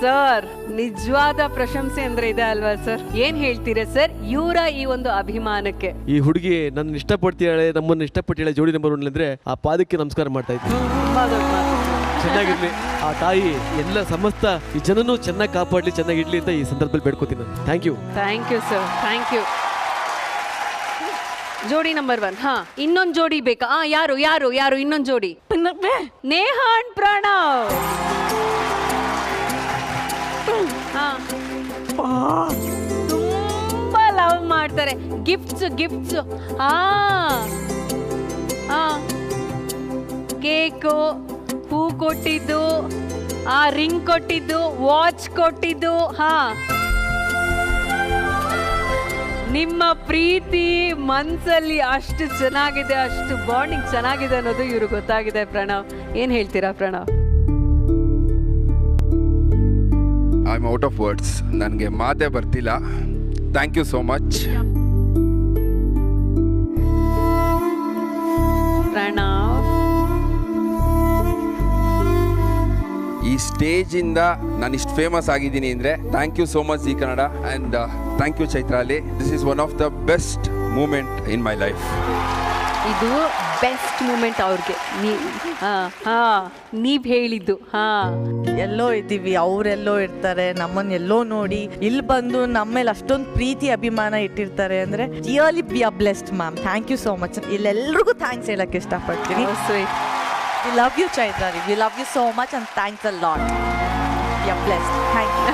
ಸರ್? ನಿಜವಾದ ಪ್ರಶಂಸೆ ಅಂದ್ರೆ ಇದೆ ಅಲ್ವಾ ಸರ್? ಏನ್ ಹೇಳ್ತೀರಾ ಸರ್ ಇವರ ಈ ಒಂದು ಅಭಿಮಾನಕ್ಕೆ? ಈ ಹುಡುಗಿ ನನ್ನ ಇಷ್ಟಪಡ್ತೀಯಾಳೆ, ನಮ್ಮನ್ನ ಇಷ್ಟಪಟ್ಟಿಯಾಳೆ ಜೋಡಿ ನಂಬರ್ 1 ಅಂದ್ರೆ ಆ ಪಾದಕ್ಕೆ ನಮಸ್ಕಾರ ಮಾಡ್ತಾ ಇದ್ದೀನಿ. ಚೆನ್ನಾಗಿರ್ಲಿ ಆ ತಾಯಿ, ಎಲ್ಲ ಸಮಸ್ತ ಈ ಜನನು ಚೆನ್ನಾಗಿ ಕಾಪಾಡ್ಲಿ, ಚೆನ್ನಾಗಿ ಇಡ್ಲಿ ಅಂತ ಈ ಸಂದರ್ಭದಲ್ಲಿ ಬೇಡ್ಕೋತೀನಿ. Thank you sir, thank you. Jodi number 1. ಹಾ ಇನ್ನೊಂದು ಜೋಡಿ ಬೇಕಾ? ಯಾರು ಯಾರು ಯಾರು ಇನ್ನೊಂದು ಜೋಡಿ? ನೇಹಾ ಅಂಡ್ ಪ್ರಣವ್. ತುಂಬಾ ಲವ್ ಮಾಡ್ತಾರೆ. ಗಿಫ್ಟ್ಸ್ ಕೇಕು, ಹೂ ಕೊಟ್ಟಿದ್ದು, ರಿಂಗ್ ಕೊಟ್ಟಿದ್ದು, ವಾಚ್ ಕೊಟ್ಟಿದ್ದು. ಹಾ ನಿಮ್ಮ ಪ್ರೀತಿ ಮನ್ಸಲ್ಲಿ ಅಷ್ಟು ಚೆನ್ನಾಗಿದೆ, ಅಷ್ಟು ಬಾಂಡಿಂಗ್ ಚೆನ್ನಾಗಿದೆ ಅನ್ನೋದು ಇವ್ರಿಗೆ ಗೊತ್ತಾಗಿದೆ. ಪ್ರಣವ್ ಏನ್ ಹೇಳ್ತೀರಾ? Pranav I am out of words, ನನಗೆ ಮಾತೇ ಬರ್ತಿಲ್ಲ. Thank you so much. Pranav ಈ ಸ್ಟೇಜಿಂದ ನಾನು ಇಷ್ಟು ಫೇಮಸ್ ಆಗಿದ್ದೀನಿ ಅಂದರೆ thank you so much Zee Kannada and thank you Chaitrali. This is one of the best moment in my life. ಇದು ಬೆಸ್ಟ್ ಮೂಮೆಂಟ್ ಅವ್ರಿಗೆ. ನೀವ್ ಹೇಳಿದ್ದು. ಎಲ್ಲೋ ಇದ್ದೀವಿ, ಅವರೆಲ್ಲೋ ಇರ್ತಾರೆ, ನಮ್ಮನ್ನ ಎಲ್ಲೋ ನೋಡಿ ಇಲ್ಲಿ ಬಂದು ನಮ್ಮ ಮೇಲೆ ಅಷ್ಟೊಂದು ಪ್ರೀತಿ ಅಭಿಮಾನ ಇಟ್ಟಿರ್ತಾರೆ ಅಂದ್ರೆ really we are blessed ma'am. Thank you so much. ಇಲ್ಲೆಲ್ರಿಗೂ ಥ್ಯಾಂಕ್ಸ್ ಹೇಳಕ್ಕೆ ಇಷ್ಟಪಡ್ತೀನಿ. We love you, Chaitrali. We love you so much and thanks a lot. We are blessed. Thank you.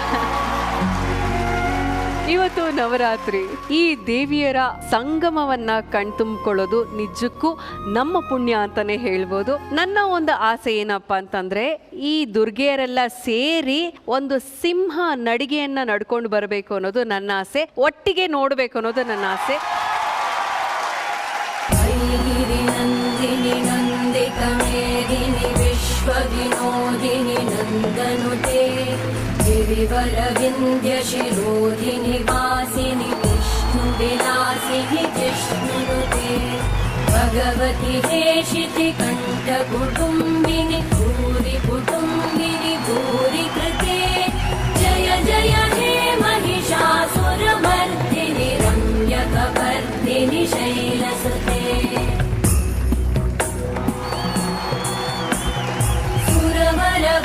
ಇವತ್ತು ನವರಾತ್ರಿ, ಈ ದೇವಿಯರ ಸಂಗಮವನ್ನ ಕಣ್ತುಂಬಿಕೊಳ್ಳೋದು ನಿಜಕ್ಕೂ ನಮ್ಮ ಪುಣ್ಯ ಅಂತಾನೆ ಹೇಳ್ಬೋದು. ನನ್ನ ಒಂದು ಆಸೆ ಏನಪ್ಪಾ ಅಂತಂದ್ರೆ ಈ ದುರ್ಗೆಯರೆಲ್ಲ ಸೇರಿ ಒಂದು ಸಿಂಹ ನಡಿಗೆಯನ್ನ ನಡ್ಕೊಂಡು ಬರಬೇಕು ಅನ್ನೋದು ನನ್ನ ಆಸೆ. ಒಟ್ಟಿಗೆ ನೋಡ್ಬೇಕು ಅನ್ನೋದು ನನ್ನ ಆಸೆ. मेदिनि विश्वविनोदिनि नन्दनुते गिरिवरविन्द्यशिरोधिनि वासिनि विष्णुविलासिनि जिष्णुनुते भगवति हेशिति कण्ठकुटुम्बिनि भूरि कुटुम्बिनि भूरि कृते जय जय हे महिषासुरमर्दिनि रम्यकपर्दिनि शैलसुते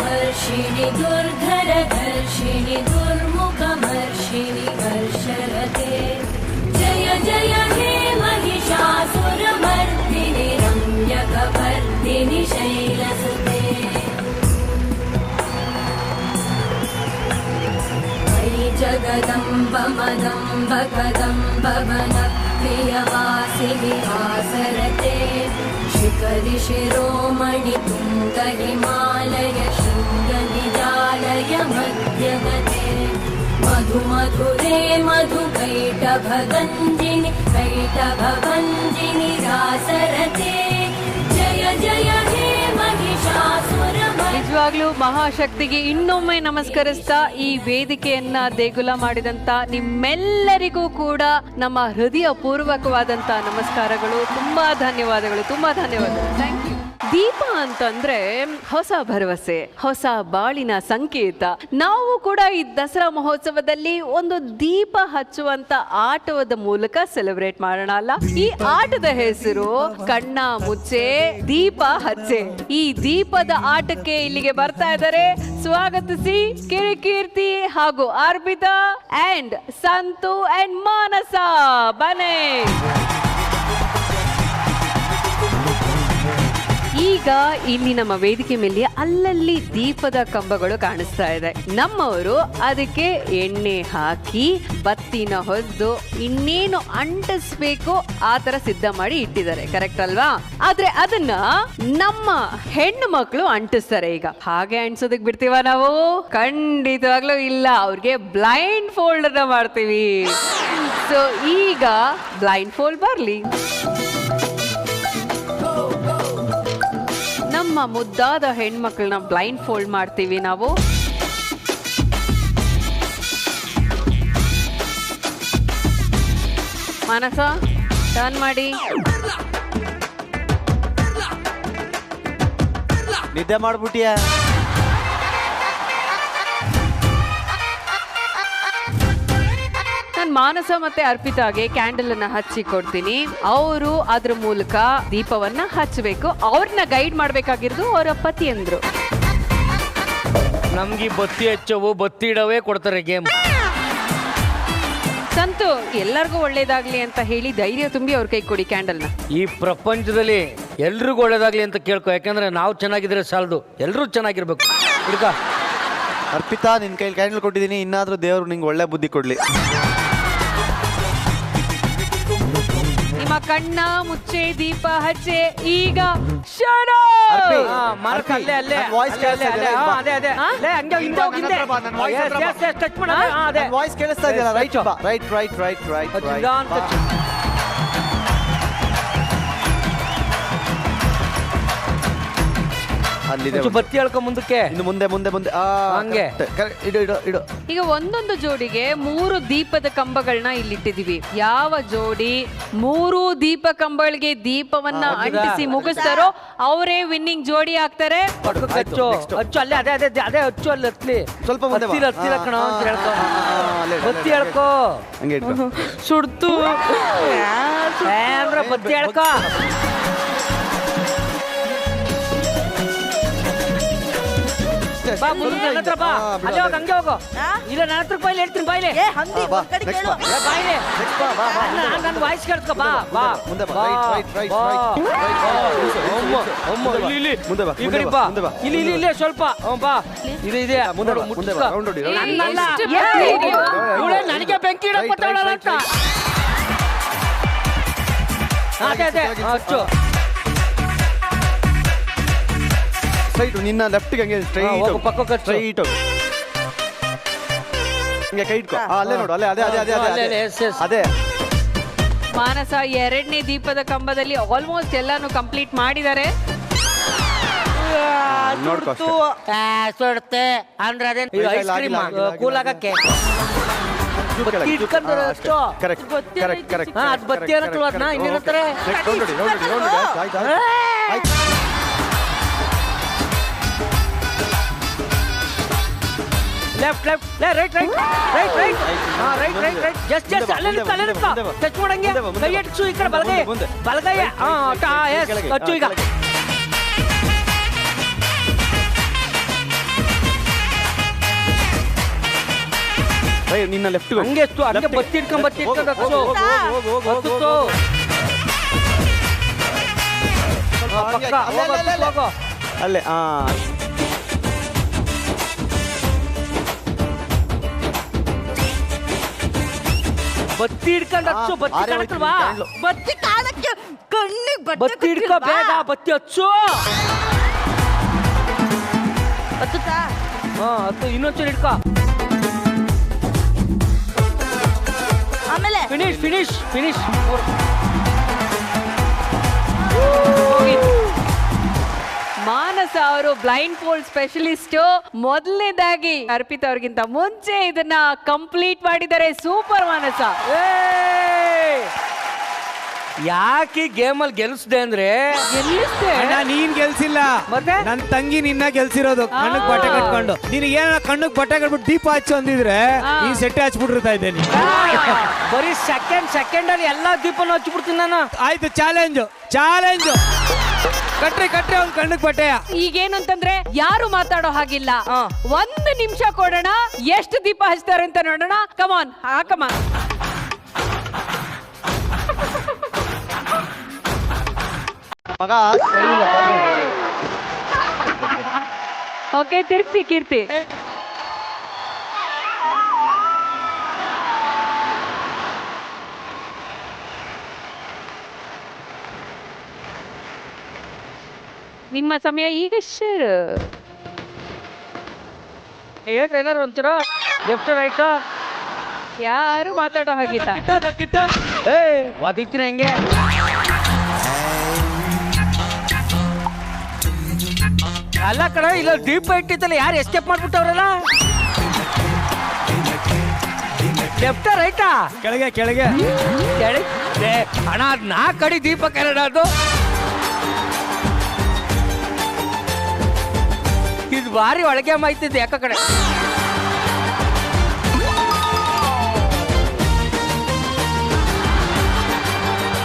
वर्षिणि दुर्धरधर्षिणि दुर्मुखमर्षिणि वर्षरते जय जय हे महिषासुरमर्दिनि रम्यकपर्दिनि शैलसुते मयि जगदम्ब मदम्ब कदम्ब वनप्रियवासिनि आसरते शिखरि शिरोमणि तुङ्ग हिमालय शृङ्गनिजालय मध्यगते मधु मधुरे मधुकैटभगञ्जिनि कैटभभञ्जिनि रासरते जय जय हे महिषासुरमर्दिनि. ನಿಜವಾಗ್ಲೂ ಮಹಾಶಕ್ತಿಗೆ ಇನ್ನೊಮ್ಮೆ ನಮಸ್ಕರಿಸ್ತಾ ಈ ವೇದಿಕೆಯನ್ನ ದೇಗುಲ ಮಾಡಿದಂತ ನಿಮ್ಮೆಲ್ಲರಿಗೂ ಕೂಡ ನಮ್ಮ ಹೃದಯ ಪೂರ್ವಕವಾದಂತ ನಮಸ್ಕಾರಗಳು. ತುಂಬಾ ಧನ್ಯವಾದಗಳು, ತುಂಬಾ ಧನ್ಯವಾದಗಳು. Thank you. ದೀಪ ಅಂತಂದ್ರೆ ಹೊಸ ಭರವಸೆ, ಹೊಸ ಬಾಳಿನ ಸಂಕೇತ. ನಾವು ಕೂಡ ಈ ದಸರಾ ಮಹೋತ್ಸವದಲ್ಲಿ ಒಂದು ದೀಪ ಹಚ್ಚುವಂತ ಆಟದ ಮೂಲಕ ಸೆಲೆಬ್ರೇಟ್ ಮಾಡೋಣ ಅಲ್ಲ? ಈ ಆಟದ ಹೆಸರು ಕಣ್ಣ ಮುಚ್ಚೆ ದೀಪ ಹಚ್ಚೆ. ಈ ದೀಪದ ಆಟಕ್ಕೆ ಇಲ್ಲಿಗೆ ಬರ್ತಾ ಇದ್ದಾರೆ. ಸ್ವಾಗತಿಸಿ ಕಿರಿಕೀರ್ತಿ ಹಾಗೂ ಅರ್ಪಿತಾ ಅಂಡ್ ಸಂತು ಅಂಡ್ ಮಾನಸ. ಬನ್ನಿ. ಈಗ ಇಲ್ಲಿ ನಮ್ಮ ವೇದಿಕೆ ಮೇಲೆ ಅಲ್ಲಲ್ಲಿ ದೀಪದ ಕಂಬಗಳು ಕಾಣಿಸ್ತಾ ಇದೆ. ನಮ್ಮವರು ಅದಕ್ಕೆ ಎಣ್ಣೆ ಹಾಕಿ ಬತ್ತಿನ ಹೊದ್ದು ಇನ್ನೇನು ಅಂಟಿಸ್ಬೇಕು ಆ ತರ ಸಿದ್ಧ ಮಾಡಿ ಇಟ್ಟಿದ್ದಾರೆ. ಕರೆಕ್ಟ್ ಅಲ್ವಾ? ಆದ್ರೆ ಅದನ್ನ ನಮ್ಮ ಹೆಣ್ಣು ಮಕ್ಕಳು ಅಂಟಿಸ್ತಾರೆ. ಈಗ ಹಾಗೆ ಅಂಟಿಸೋದಕ್ ಬಿಡ್ತೀವ ನಾವು? ಖಂಡಿತವಾಗ್ಲೂ ಇಲ್ಲ. ಅವ್ರಿಗೆ ಬ್ಲೈಂಡ್ ಫೋಲ್ಡ್ ಅನ್ನ ಮಾಡ್ತೀವಿ. ಸೊ ಈಗ ಬ್ಲೈಂಡ್ ಫೋಲ್ಡ್ ಬರ್ಲಿ. ನಮ್ಮ ಮುದ್ದಾದ ಹೆಣ್ಮಕ್ಳನ್ನ ಬ್ಲೈಂಡ್ ಫೋಲ್ಡ್ ಮಾಡ್ತೀವಿ ನಾವು. ಮಾನಸ ಟರ್ನ್ ಮಾಡಿ. ನಿದ್ದೆ ಮಾಡ್ಬಿಟ್ಟಿಯ? ನಾನು ಮಾನಸ ಮತ್ತೆ ಅರ್ಪಿತಾಗೆ ಕ್ಯಾಂಡಲ್ ಅನ್ನ ಹಚ್ಚಿ ಕೊಡ್ತೀನಿ. ಅವರು ಅದ್ರ ಮೂಲಕ ದೀಪವನ್ನ ಹಚ್ಚಬೇಕು. ಅವ್ರನ್ನ ಗೈಡ್ ಮಾಡ್ಬೇಕಾಗಿರೋದು ಅವರ ಪತಿ ಅಂದ್ರು. ನಮ್ಗೆ ಬತ್ತಿ ಹಚ್ಚವು ಬತ್ತಿ ಇಡವೇ ಕೊಡ್ತಾರೆ ಗೇಮ್. ಸಂತು ಎಲ್ಲರಿಗೂ ಒಳ್ಳೇದಾಗ್ಲಿ ಅಂತ ಹೇಳಿ ಧೈರ್ಯ ತುಂಬಿ ಅವ್ರ ಕೈ ಕೊಡಿ ಕ್ಯಾಂಡಲ್ನ. ಈ ಪ್ರಪಂಚದಲ್ಲಿ ಎಲ್ರಿಗೂ ಒಳ್ಳೇದಾಗ್ಲಿ ಅಂತ ಕೇಳ್ಕೊ. ಯಾಕಂದ್ರೆ ನಾವು ಚೆನ್ನಾಗಿದ್ರೆ ಸಾಲದು, ಎಲ್ಲರೂ ಚೆನ್ನಾಗಿರ್ಬೇಕು. ಹುಡುಗ ಅರ್ಪಿತಾ, ನಿನ್ ಕೈಲಿ ಕ್ಯಾಂಡಲ್ ಕೊಟ್ಟಿದ್ದೀನಿ. ಇನ್ನಾದ್ರೂ ದೇವ್ರು ನಿಂಗೆ ಒಳ್ಳೆ ಬುದ್ಧಿ ಕೊಡ್ಲಿ. ನಿಮ್ಮ ಕಣ್ಣ ಮುಚ್ಚೆ, ದೀಪ ಹಚ್ಚೆ. ಈಗ ವಾಯ್ಸ್ ಕೇಳಿಸ್ತಾ ಇದೆಯಲ್ಲ? Right right right right right. ಬತ್ತಿ ಹೇಳ್ಕೊ ಮುಂದಕ್ಕೆ. ಇನ್ನು ಮುಂದೆ ಮುಂದೆ ಮುಂದೆ ಹಂಗೆ ಇಡು ಇಡು ಇಡು. ಈಗ ಒಂದೊಂದು ಜೋಡಿಗೆ 3 ದೀಪದ ಕಂಬಗಳನ್ನ ಇಲ್ಲಿಟ್ಟಿದೀವಿ. ಯಾವ ಜೋಡಿ 3 ದೀಪ ಕಂಬಗಳಿಗೆ ದೀಪವನ್ನ ಅಂಟಿಸಿ ಮುಗಿಸ್ತಾರೋ ಅವರೇ ವಿನ್ನಿಂಗ್ ಜೋಡಿ ಆಗ್ತಾರೆ. ಹಚ್ಚು ಹಚ್ಚು ಅಲ್ಲೇ ಅದೇ ಅದೇ ಅದೇ ಹಚ್ಚು ಅಲ್ಲಿ ಹತ್ಲಿ. ಸ್ವಲ್ಪ ಮುಂದೆ ಹತ್ತಿರ ಕಣ ಅಂತ ಹೇಳ್ಕೊ. ಬತ್ತಿ ಹೇಳ್ಕೊ. ಹಂಗೆ ಸುಡ್ತು ಅಂದ್ರೆ ಬತ್ತಿ ಹೇಳ್ಕೊ. ಬಾ ಮುಂದೆ ನನ್ನ ಹತ್ರ ಬಾ. ಅಲ್ಲೇ ಹೋಗ, ಹಂಗೆ ಹೋಗು. ಇಲ್ಲ ನನ್ನ ಹತ್ರ ಬಾಯ್ಲಿ ಹೇಳ್ತೀನಿ. ಬಾಯ್ಲಿ ಬಾಯ್ಲಿ ನನ್ನ ವಾಯ್ಸ್ ಕೇಳ್ಕೊ. ಬಾ ಬಾ ಮುಂದೆ ಬಾ. ಈ ಕಡೆ ಬಾ. ಇಲ್ಲಿ ಇಲ್ಲಿ ಇಲ್ಲೇ ಸ್ವಲ್ಪ ಬಾ. ಇದು ಇದೆ ನನಗೆ ಬೆಂಕಿ ಇಡಕ್ ಬರ್ತಾವಳ ಅಂತ. ಅದೇ ಅದೇ ಹಚ್ಚು. ಸ್ಟ್ರೈಟ್ ನಿನ್ನ ಲೆಫ್ಟ್ಗೆ ಹಂಗೆ ಸ್ಟ್ರೈಟ್ ಪಕ್ಕ ಸ್ಟ್ರೈಟ್ ಹಂಗೆ ಕೈ ಇಟ್ಕೋ. ಅಲ್ಲೇ ನೋಡು, ಅಲ್ಲೇ ಅದೇ ಅದೇ ಅದೇ ಅದೇ ಅದೇ. ಮಾನಸ 2ನೇ ದೀಪದ ಕಂಬದಲ್ಲಿ ಆಲ್ಮೋಸ್ಟ್ ಎಲ್ಲಾನು ಕಂಪ್ಲೀಟ್ ಮಾಡಿದ್ದಾರೆ. ಸುಡುತ್ತೆ ಅಂದ್ರೆ ಅದೇ ಐಸ್ ಕ್ರೀಮ್ ಕೂಲ್ ಆಗಕ್ಕೆ ಇಟ್ಕೊಂಡ್ರೆ ಅಷ್ಟು. ಅದು ಬತ್ತಿ ಏನತ್ತಲ್ವ ಅದನ್ನ ಇನ್ನೇನಂತಾರೆ? Left left right right right right right right right just just ಅಲ್ಲೇ ಟಚ್ ಮಾಡಂಗೆ ಕೈ ಹಚ್ಚು. ಈ ಕಡೆ ಬಲಗೈ ಬಲಗೈ ಹಚ್ಚು. ಈಗ ನಿನ್ನ ಲೆಫ್ಟ್ ಹಂಗೆ ಎಷ್ಟು ಹಂಗೆ ಬತ್ತಿ ಇಟ್ಕೊಂಡು ಹಚ್ಚು. ಅಲ್ಲೇ ಬತ್ತಿ ಹಿಡ್ಕೊಂಡು ಹಚ್ಚು. ಬತ್ತಿ ಕಾಣಕ್ಲ್ವಾ? ಬತ್ತಿ ಕಾಣಕ್ಕೆ ಕಣ್ಣಿಗೆ ಬತ್ತಿ ಹಿಡ್ಕೊ ಬೇಗ. ಬತ್ತಿ ಹಚ್ಚು. ಹತ್ತುತ್ತಾ? ಹತ್ತು. ಇನ್ನೊಂಚೂರು ಹಿಡ್ಕೊ. ಆಮೇಲೆ ಫಿನಿಶ್ ಫಿನಿಶ್ ಫಿನಿಶ್. ಮಾನಸ ಅವರು ಬ್ಲೈಂಡ್ ಫೋಲ್ಡ್ ಸ್ಪೆಷಲಿಸ್ಟ್. ಮೊದಲನೇದಾಗಿ ಅರ್ಪಿತಾ ಅವ್ರಿಗಿಂತ ಮುಂಚೆ ಇದನ್ನ ಕಂಪ್ಲೀಟ್ ಮಾಡಿದ್ದಾರೆ. ಸೂಪರ್ ಮಾನಸ. ಯಾಕೆ ಗೇಮಲ್ಲಿ ಗೆಲ್ಸ್ದೆ ಅಂದ್ರೆ ನೀನ್ ಗೆಲ್ಸಿಲ್ಲ, ಮತ್ತೆ ನನ್ ತಂಗಿ ನಿನ್ನ ಗೆಲ್ಸಿರೋದು. ಕಣ್ಣಕ್ ಬಟ್ಟೆ ಕಟ್ಕೊಂಡು ನಿನಗೆ ಏನ ಕಣ್ಣಕ್ ಬಟ್ಟೆ ಕಟ್ಬಿಟ್ಟು ದೀಪ ಹಚ್ಚು ಅಂದಿದ್ರೆ ಈ ಸೆಟ್ಟೆ ಹಚ್ಬಿಟ್ಟಿರ್ತಾ ಇದ್ದೆ. ಬರೀ ಸೆಕೆಂಡ್ ಅಲ್ಲಿ ಎಲ್ಲಾ ದೀಪನ ಹಚ್ಬಿಡ್ತೀನಿ ನಾನು. ಆಯ್ತು, ಚಾಲೆಂಜ್ ಕಟ್ರಿ ಅವ್ನ್ ಕಣ್ಣಕ್ ಬಟ್ಟೆಯ. ಈಗೇನು ಅಂತಂದ್ರೆ ಯಾರು ಮಾತಾಡೋ ಹಾಗಿಲ್ಲ. 1 ನಿಮಿಷ ಕೊಡೋಣ, ಎಷ್ಟು ದೀಪ ಹಚ್ತಾರೆ ಅಂತ ನೋಡೋಣ. ಕಮಾನ್ ಕಮಾನ್. ಮಗ ಓಕೆ ತಿರ್ಸಿ ಕೀರ್ತಿ. ನಿಮ್ಮ ಸಮಯ ಈಗ ಶುರು. ಏನಾರು ಒಂಚೂರ ಲೆಫ್ಟ್ ರೈಟ್ ಯಾರು ಮಾತಾಡೋ ಹಾಗಿಲ್ಲ. ಏ ಒದಿಕ್ತಿನ ಹೆಂಗೆ ಅಲ್ಲ ಕಣ, ಇಲ್ಲ ದೀಪ ಇಟ್ಟಿತ್ತಲ್ಲ, ಯಾರು ಎಸ್ಕೇಪ್ ಮಾಡ್ಬಿಟ್ಟವ್ರಲ್ಲ. ಲೆಫ್ಟ ರೈಟಾ? ಕೆಳಗೆ ಕೆಳಗೆ ಕೆಳಗೆ ಅಣ್ಣ, ಅದ್ 4 ಅಡಿ ದೀಪ ಕೆರಡ ಅದು. ಇದು ಭಾರಿ ಒಳಗೆ ಮಾಯ್ತಿದ್ದೆ ಯಾಕ ಕಡೆ.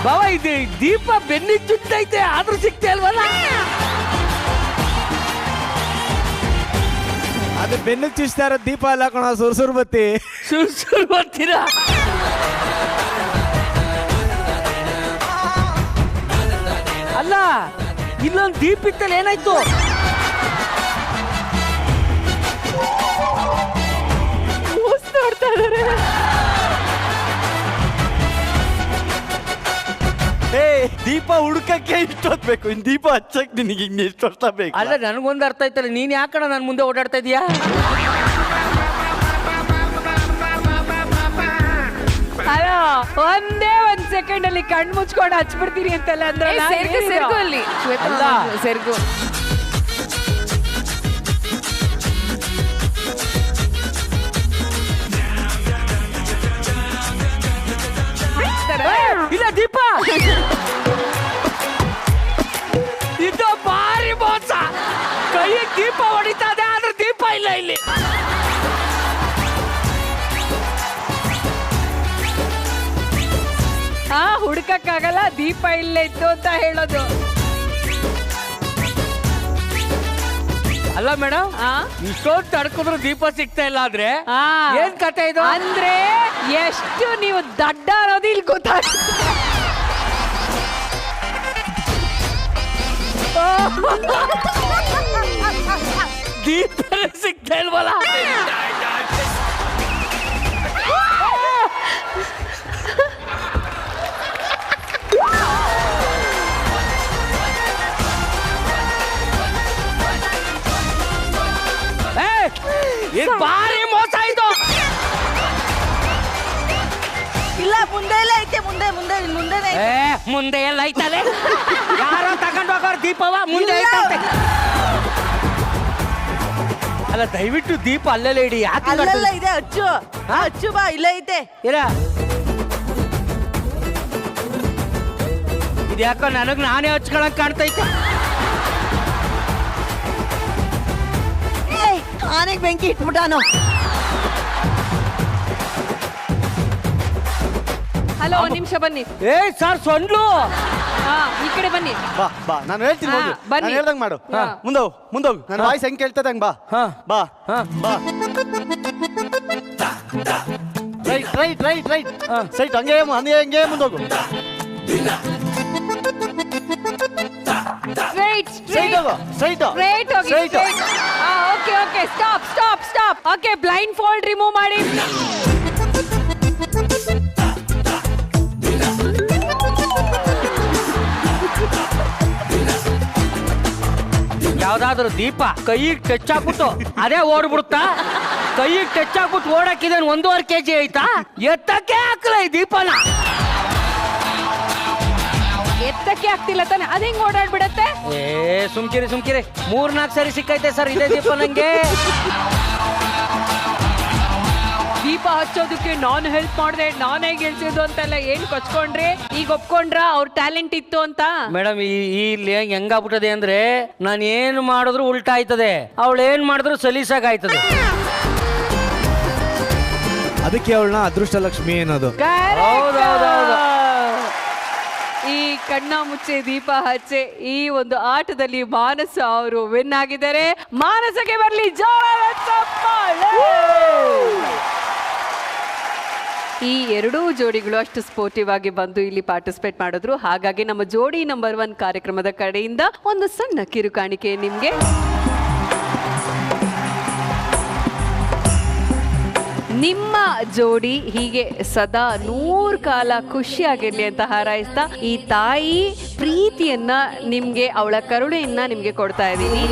ಬಾವ ಇದು ದೀಪ ಬೆನ್ನಿಗೆ ಚುಟ್ಟೈತೆ ಆದ್ರೂ ಸಿಕ್ತೆ ಅಲ್ವಲ್ಲ. ಅದು ಬೆನ್ನಿಗೆ ಚುಚ್ತಾ ಇರೋ ದೀಪ ಅಲ್ಲ ಕಣ, ಸುರ್ಸುರ್ ಬತ್ತಿ. ಸುರ್ಸುರ್ ಬತ್ತೀರ? ಅಲ್ಲ, ಇಲ್ಲೊಂದು ದೀಪ ಇತ್ತಲ್ಲ, ಏನಾಯ್ತು? ದೀಪ ಹುಡುಕಕ್ಕೆ ಇಷ್ಟೊತ್ತು ಬೇಕು, ಇನ್ ದೀಪ ಹಚ್ಚಕ್ ನಿನಗೆ ಇನ್ನು ಎಷ್ಟು ವರ್ಷ ಬೇಕು? ಅಲ್ಲ, ನನಗೊಂದು ಅರ್ಥ ಆಯ್ತಲ್ಲ, ನೀನ್ ಯಾಕಣ ನನ್ನ ಮುಂದೆ ಓಡಾಡ್ತಾ ಇದೀಯಾ? ಅಲ್ಲ, ಒಂದೇ 1 ಸೆಕೆಂಡ್ ಅಲ್ಲಿ ಕಣ್ಣು ಮುಚ್ಕೊಂಡು ಹಚ್ಬಿಡ್ತೀನಿ ಅಂತೆಲ್ಲ ಅಂದ್ರೆ ಸೆರ್ಗು ಅಲ್ಲಿ ಸೆರ್ಗು. ಇಲ್ಲ ದೀಪ ಇದು ಭಾರಿ ಮೋಸ. ಕೈ ದೀಪ ಹೊಡಿತದೆ ಆದ್ರೆ ದೀಪ ಇಲ್ಲ ಇಲ್ಲಿ. ಹುಡುಕಕ್ಕಾಗಲ್ಲ, ದೀಪ ಇಲ್ಲೇ ಇತ್ತು ಅಂತ ಹೇಳೋದು. ಅಲ್ಲ ಮೇಡಮ್, ಇಷ್ಟೊಂದು ತಡ್ಕೊಂಡ್ರು ದೀಪ ಸಿಗ್ತಾ ಇಲ್ಲ ಆದ್ರೆ ಏನ್ ಕತೆ ಇದು? ಅಂದ್ರೆ ಎಷ್ಟು ನೀವು ದಡ್ಡ ಅನ್ನೋದು ಇಲ್ಲಿ ಗೊತ್ತಾಗ್ತದೆ. ದೀಪ ಸಿಗ್ತಾ ಇಲ್ವಲ್ಲ. ಇದು ಭಾರಿ ಮೋಸ ಇದು. ಇಲ್ಲ, ಮುಂದೆ ಎಲ್ಲ ಐತೆ, ಮುಂದೆ ಮುಂದೆ ಮುಂದೆ ಮುಂದೆ ಎಲ್ಲ ಐತಲೆ. ಯಾರೋ ತಗೊಂಡು ಹೋಗೋರು ದೀಪವ ಮುಂದೆ ಐತಂತೆ. ಅಲ್ಲ, ದಯವಿಟ್ಟು ದೀಪ ಅಲ್ಲೆಲ್ಲ ಇಡಿ. ಅಲ್ಲೆಲ್ಲ ಇದೆ, ಅಚ್ಚು ಅಚ್ಚು ಬಾ, ಇಲ್ಲೇ ಐತೆ. ಇದು ಯಾಕೋ ನನಗ್ ನಾನೇ ಹಚ್ಕೊಳಕ್ ಕಾಣ್ತೈತೆ. ಆನೆಗೆ ಬೆಂಕಿ ಇಟ್ಬಿಟ್ಟಾನು. ಹಲೋ, 1 ನಿಮಿಷ ಬನ್ನಿ. ಸರ್ ಸೊಂಡ್ಲು, ಈ ಕಡೆ ಬನ್ನಿ. ಬಾ ಬಾ, ನಾನು ಹೇಳ್ತೀನಿ ಹೋಗು. ನಾನು ಹೇಳ್ದಂಗ್ ಮಾಡು. ಮುಂದೋಗು ಮುಂದೋಗು, ನನ್ನ ವಾಯ್ಸ್ ಹೆಂಗ್ ಕೇಳ್ತದಂಗ್ ಬಾ. ಬಾ ಬಾ. Right right right right site, ಹಂಗೆ ಹಂಗೆ ಮುಂದೋಗು. ಸ್ಟ್ರೈಟ್ ಹೋಗು, ಸ್ಟ್ರೈಟ್ ಹೋಗಿ. Okay okay, stop stop stop. Okay, blind fold remove ಮಾಡಿ. ಯಾವ್ದಾದ್ರು ದೀಪ ಕೈಗೆ ಟಚ್ ಆಗ್ಬಿಟ್ಟು ಅದೇ ಓಡ್ಬಿಡುತ್ತಾ? ಕೈಗೆ ಟಚ್ ಆಗ್ಬಿಟ್ಟು ಓಡಾಕಿದ 1.5 kg ಐತಾ? ಎತ್ತಕ್ಕೆ ಹಾಕಲ ಈ ದೀಪನ. ಎತ್ತಕ್ಕೆ ಆಗ್ತಿಲ್ಲ ತಾನೆ, ಅದ ಹೆಂಗ್ ಓಡಾಡ್ಬಿಡತ್ತೆ? ಸುಮ್ಕಿರಿ 3-4 ಸರಿ ಸಿಕ್ಕೈತೆ ಸರ್ ಇದೇ ದೀಪ ನಂಗೆ. ದೀಪ ಹಚ್ಚೋದಕ್ಕೆ ನಾನು ಹೆಲ್ಪ್ ಮಾಡಿದೆ, ನಾನೇ ಗೆಲ್ಸಿದ್ದು ಅಂತೆಲ್ಲ ಏನ್ ಕೊಚ್ಕೊಂಡ್ರಿ? ಈಗ ಒಪ್ಕೊಂಡ್ರ ಅವ್ರ ಟ್ಯಾಲೆಂಟ್ ಇತ್ತು ಅಂತ? ಮೇಡಮ್, ಇಲ್ಲಿ ಹೆಂಗಾಗ್ಬಿಟ್ಟದೆ ಅಂದ್ರೆ ನಾನು ಏನು ಮಾಡಿದ್ರು ಉಲ್ಟಾ ಆಯ್ತದೆ, ಅವಳು ಏನ್ ಮಾಡಿದ್ರು ಸಲೀಸಾಗ ಆಯ್ತದೆ. ಅದಕ್ಕೆ ಅವಳನ್ನ ಅದೃಷ್ಟ ಲಕ್ಷ್ಮಿ ಅನ್ನೋದು. ಹೌದೌದೌದು. ಈ ಕಣ್ಣ ಮುಚ್ಚೆ ದೀಪ ಹಚ್ಚೆ ಈ ಒಂದು ಆಟದಲ್ಲಿ ಮಾನಸ ಅವರು ವಿನ್ ಆಗಿದ್ದಾರೆ. ಮಾನಸಗೆ ಬರಲಿ ಜೋರಾದ ಚಪ್ಪಾಳೆ. ಈ ಎರಡೂ ಜೋಡಿಗಳು ಅಷ್ಟು ಸ್ಪೋರ್ಟಿವ್ ಆಗಿ ಬಂದು ಇಲ್ಲಿ ಪಾರ್ಟಿಸಿಪೇಟ್ ಮಾಡಿದ್ರು. ಹಾಗಾಗಿ ನಮ್ಮ ಜೋಡಿ ನಂಬರ್ 1 ಕಾರ್ಯಕ್ರಮದ ಕಡೆಯಿಂದ ಒಂದು ಸಣ್ಣ ಕಿರುಕಾಣಿಕೆ ನಿಮ್ಗೆ. ನಿಮ್ಮ ಜೋಡಿ ಹೀಗೆ ಸದಾ 100 ಕಾಲ ಖುಷಿಯಾಗಿರ್ಲಿ ಅಂತ ಹಾರೈಸ್ತಾ ಈ ತಾಯಿ ಪ್ರೀತಿಯನ್ನ ನಿಮ್ಗೆ, ಅವಳ ಕರುಣೆಯನ್ನ ನಿಮ್ಗೆ ಕೊಡ್ತಾ ಇದ್ದೀನಿ.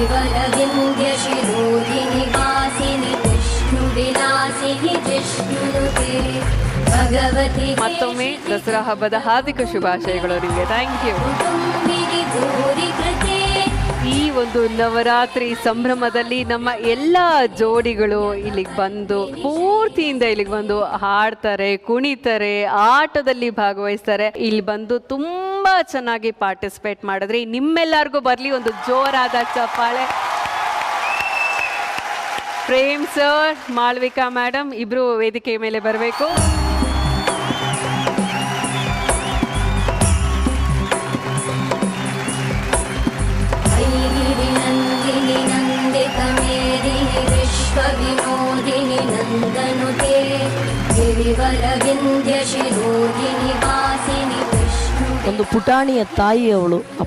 ಮತ್ತೊಮ್ಮೆ ದಸರಾ ಹಬ್ಬದ ಹಾರ್ದಿಕ ಶುಭಾಶಯಗಳು ನಿಮಗೆ. Thank you. ಈ ಒಂದು ನವರಾತ್ರಿ ಸಂಭ್ರಮದಲ್ಲಿ ನಮ್ಮ ಎಲ್ಲ ಜೋಡಿಗಳು ಇಲ್ಲಿಗೆ ಬಂದು ಪೂರ್ತಿಯಿಂದ ಇಲ್ಲಿಗೆ ಬಂದು ಹಾಡ್ತಾರೆ, ಕುಣಿತಾರೆ, ಆಟದಲ್ಲಿ ಭಾಗವಹಿಸ್ತಾರೆ. ಇಲ್ಲಿ ಬಂದು ತುಂಬಾ ಚೆನ್ನಾಗಿ ಪಾರ್ಟಿಸಿಪೇಟ್ ಮಾಡಿದ್ರೆ ನಿಮ್ಮೆಲ್ಲರಿಗೂ ಬರ್ಲಿ ಒಂದು ಜೋರಾದ ಚಪ್ಪಾಳೆ. ಪ್ರೇಮ್ ಸರ್, ಮಾಳ್ವಿಕಾ ಮೇಡಮ್ ಇಬ್ರು ವೇದಿಕೆ ಮೇಲೆ ಬರಬೇಕು. ಒಂದು ಪುಟಾಣಿಯ ತಾಯಿ ಅವಳು. ಆ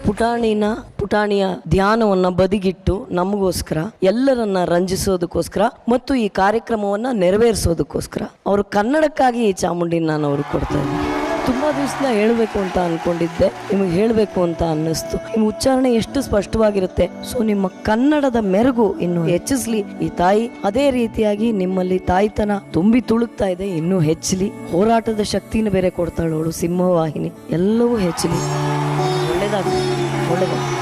ಪುಟಾಣಿಯ ಧ್ಯಾನವನ್ನ ಬದಿಗಿಟ್ಟು ನಮಗೋಸ್ಕರ, ಎಲ್ಲರನ್ನ ರಂಜಿಸೋದಕ್ಕೋಸ್ಕರ ಮತ್ತು ಈ ಕಾರ್ಯಕ್ರಮವನ್ನ ನೆರವೇರಿಸೋದಕ್ಕೋಸ್ಕರ ಅವರು ಕನ್ನಡಕ್ಕಾಗಿ ಈ ಚಾಮುಂಡಿನ ನಾನು ಅವ್ರಿಗೆ ಕೊಡ್ತಾ ಇದ್ದೀನಿ. ತುಂಬಾ ದಿವಸ ಹೇಳಬೇಕು ಅಂತ ಅನ್ಕೊಂಡಿದ್ದೆ, ನಿಮಗೆ ಹೇಳಬೇಕು ಅಂತ ಅನ್ನಿಸ್ತು. ನಿಮ್ಮ ಉಚ್ಚಾರಣೆ ಎಷ್ಟು ಸ್ಪಷ್ಟವಾಗಿರುತ್ತೆ. ಸೊ ನಿಮ್ಮ ಕನ್ನಡದ ಮೆರುಗು ಇನ್ನು ಹೆಚ್ಚಿಸ್ಲಿ ಈ ತಾಯಿ. ಅದೇ ರೀತಿಯಾಗಿ ನಿಮ್ಮಲ್ಲಿ ತಾಯ್ತನ ತುಂಬಿ ತುಳುಕ್ತಾ ಇದೆ, ಇನ್ನೂ ಹೆಚ್ಚಲಿ. ಹೋರಾಟದ ಶಕ್ತಿನ ಬೇರೆ ಕೊಡ್ತಾಳು ಅವಳು, ಸಿಂಹವಾಹಿನಿ. ಎಲ್ಲವೂ ಹೆಚ್ಚಲಿ. ಒಳ್ಳೇದಾಗಲಿ, ಒಳ್ಳೇದಾಗಲಿ.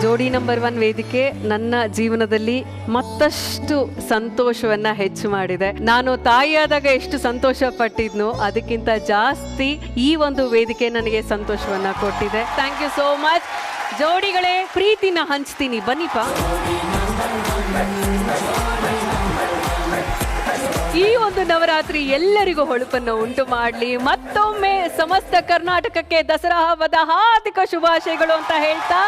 ಜೋಡಿ ನಂಬರ್ 1 ವೇದಿಕೆ ನನ್ನ ಜೀವನದಲ್ಲಿ ಮತ್ತಷ್ಟು ಸಂತೋಷವನ್ನ ಹೆಚ್ಚು ಮಾಡಿದೆ. ನಾನು ತಾಯಿಯಾದಾಗ ಎಷ್ಟು ಸಂತೋಷ ಪಟ್ಟಿದ್ನೋ ಅದಕ್ಕಿಂತ ಜಾಸ್ತಿ ಈ ಒಂದು ವೇದಿಕೆ ನನಗೆ ಸಂತೋಷವನ್ನ ಕೊಟ್ಟಿದೆ. Thank you so much. ಜೋಡಿಗಳೇ, ಪ್ರೀತಿನ ಹಂಚ್ತೀನಿ, ಬನ್ನಿಪ್ಪ. ಈ ಒಂದು ನವರಾತ್ರಿ ಎಲ್ಲರಿಗೂ ಹೊಳಪನ್ನು ಉಂಟು ಮಾಡಲಿ. ಮತ್ತೊಮ್ಮೆ ಸಮಸ್ತ ಕರ್ನಾಟಕಕ್ಕೆ ದಸರಾ ಹಬ್ಬದ ಹಾರ್ದಿಕ ಶುಭಾಶಯಗಳು ಅಂತ ಹೇಳ್ತಾ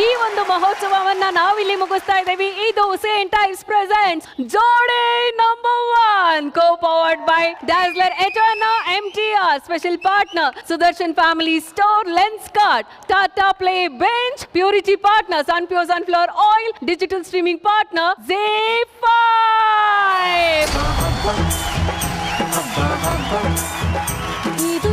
ಈ ಒಂದು ಮಹೋತ್ಸವವನ್ನ ನಾವಿಲ್ಲಿ ಮುಗಿಸ್ತಾ ಇದ್ದೇವೆ. ಇದು Saint times presents Jodi number 1 co-powered by Dazzler Eterna MTR, special partner Sudarshan Family Store, Lenskart, Tata Play Bench, Purity partner Sunpure Sunflower Oil, digital streaming partner Z5. ಇದು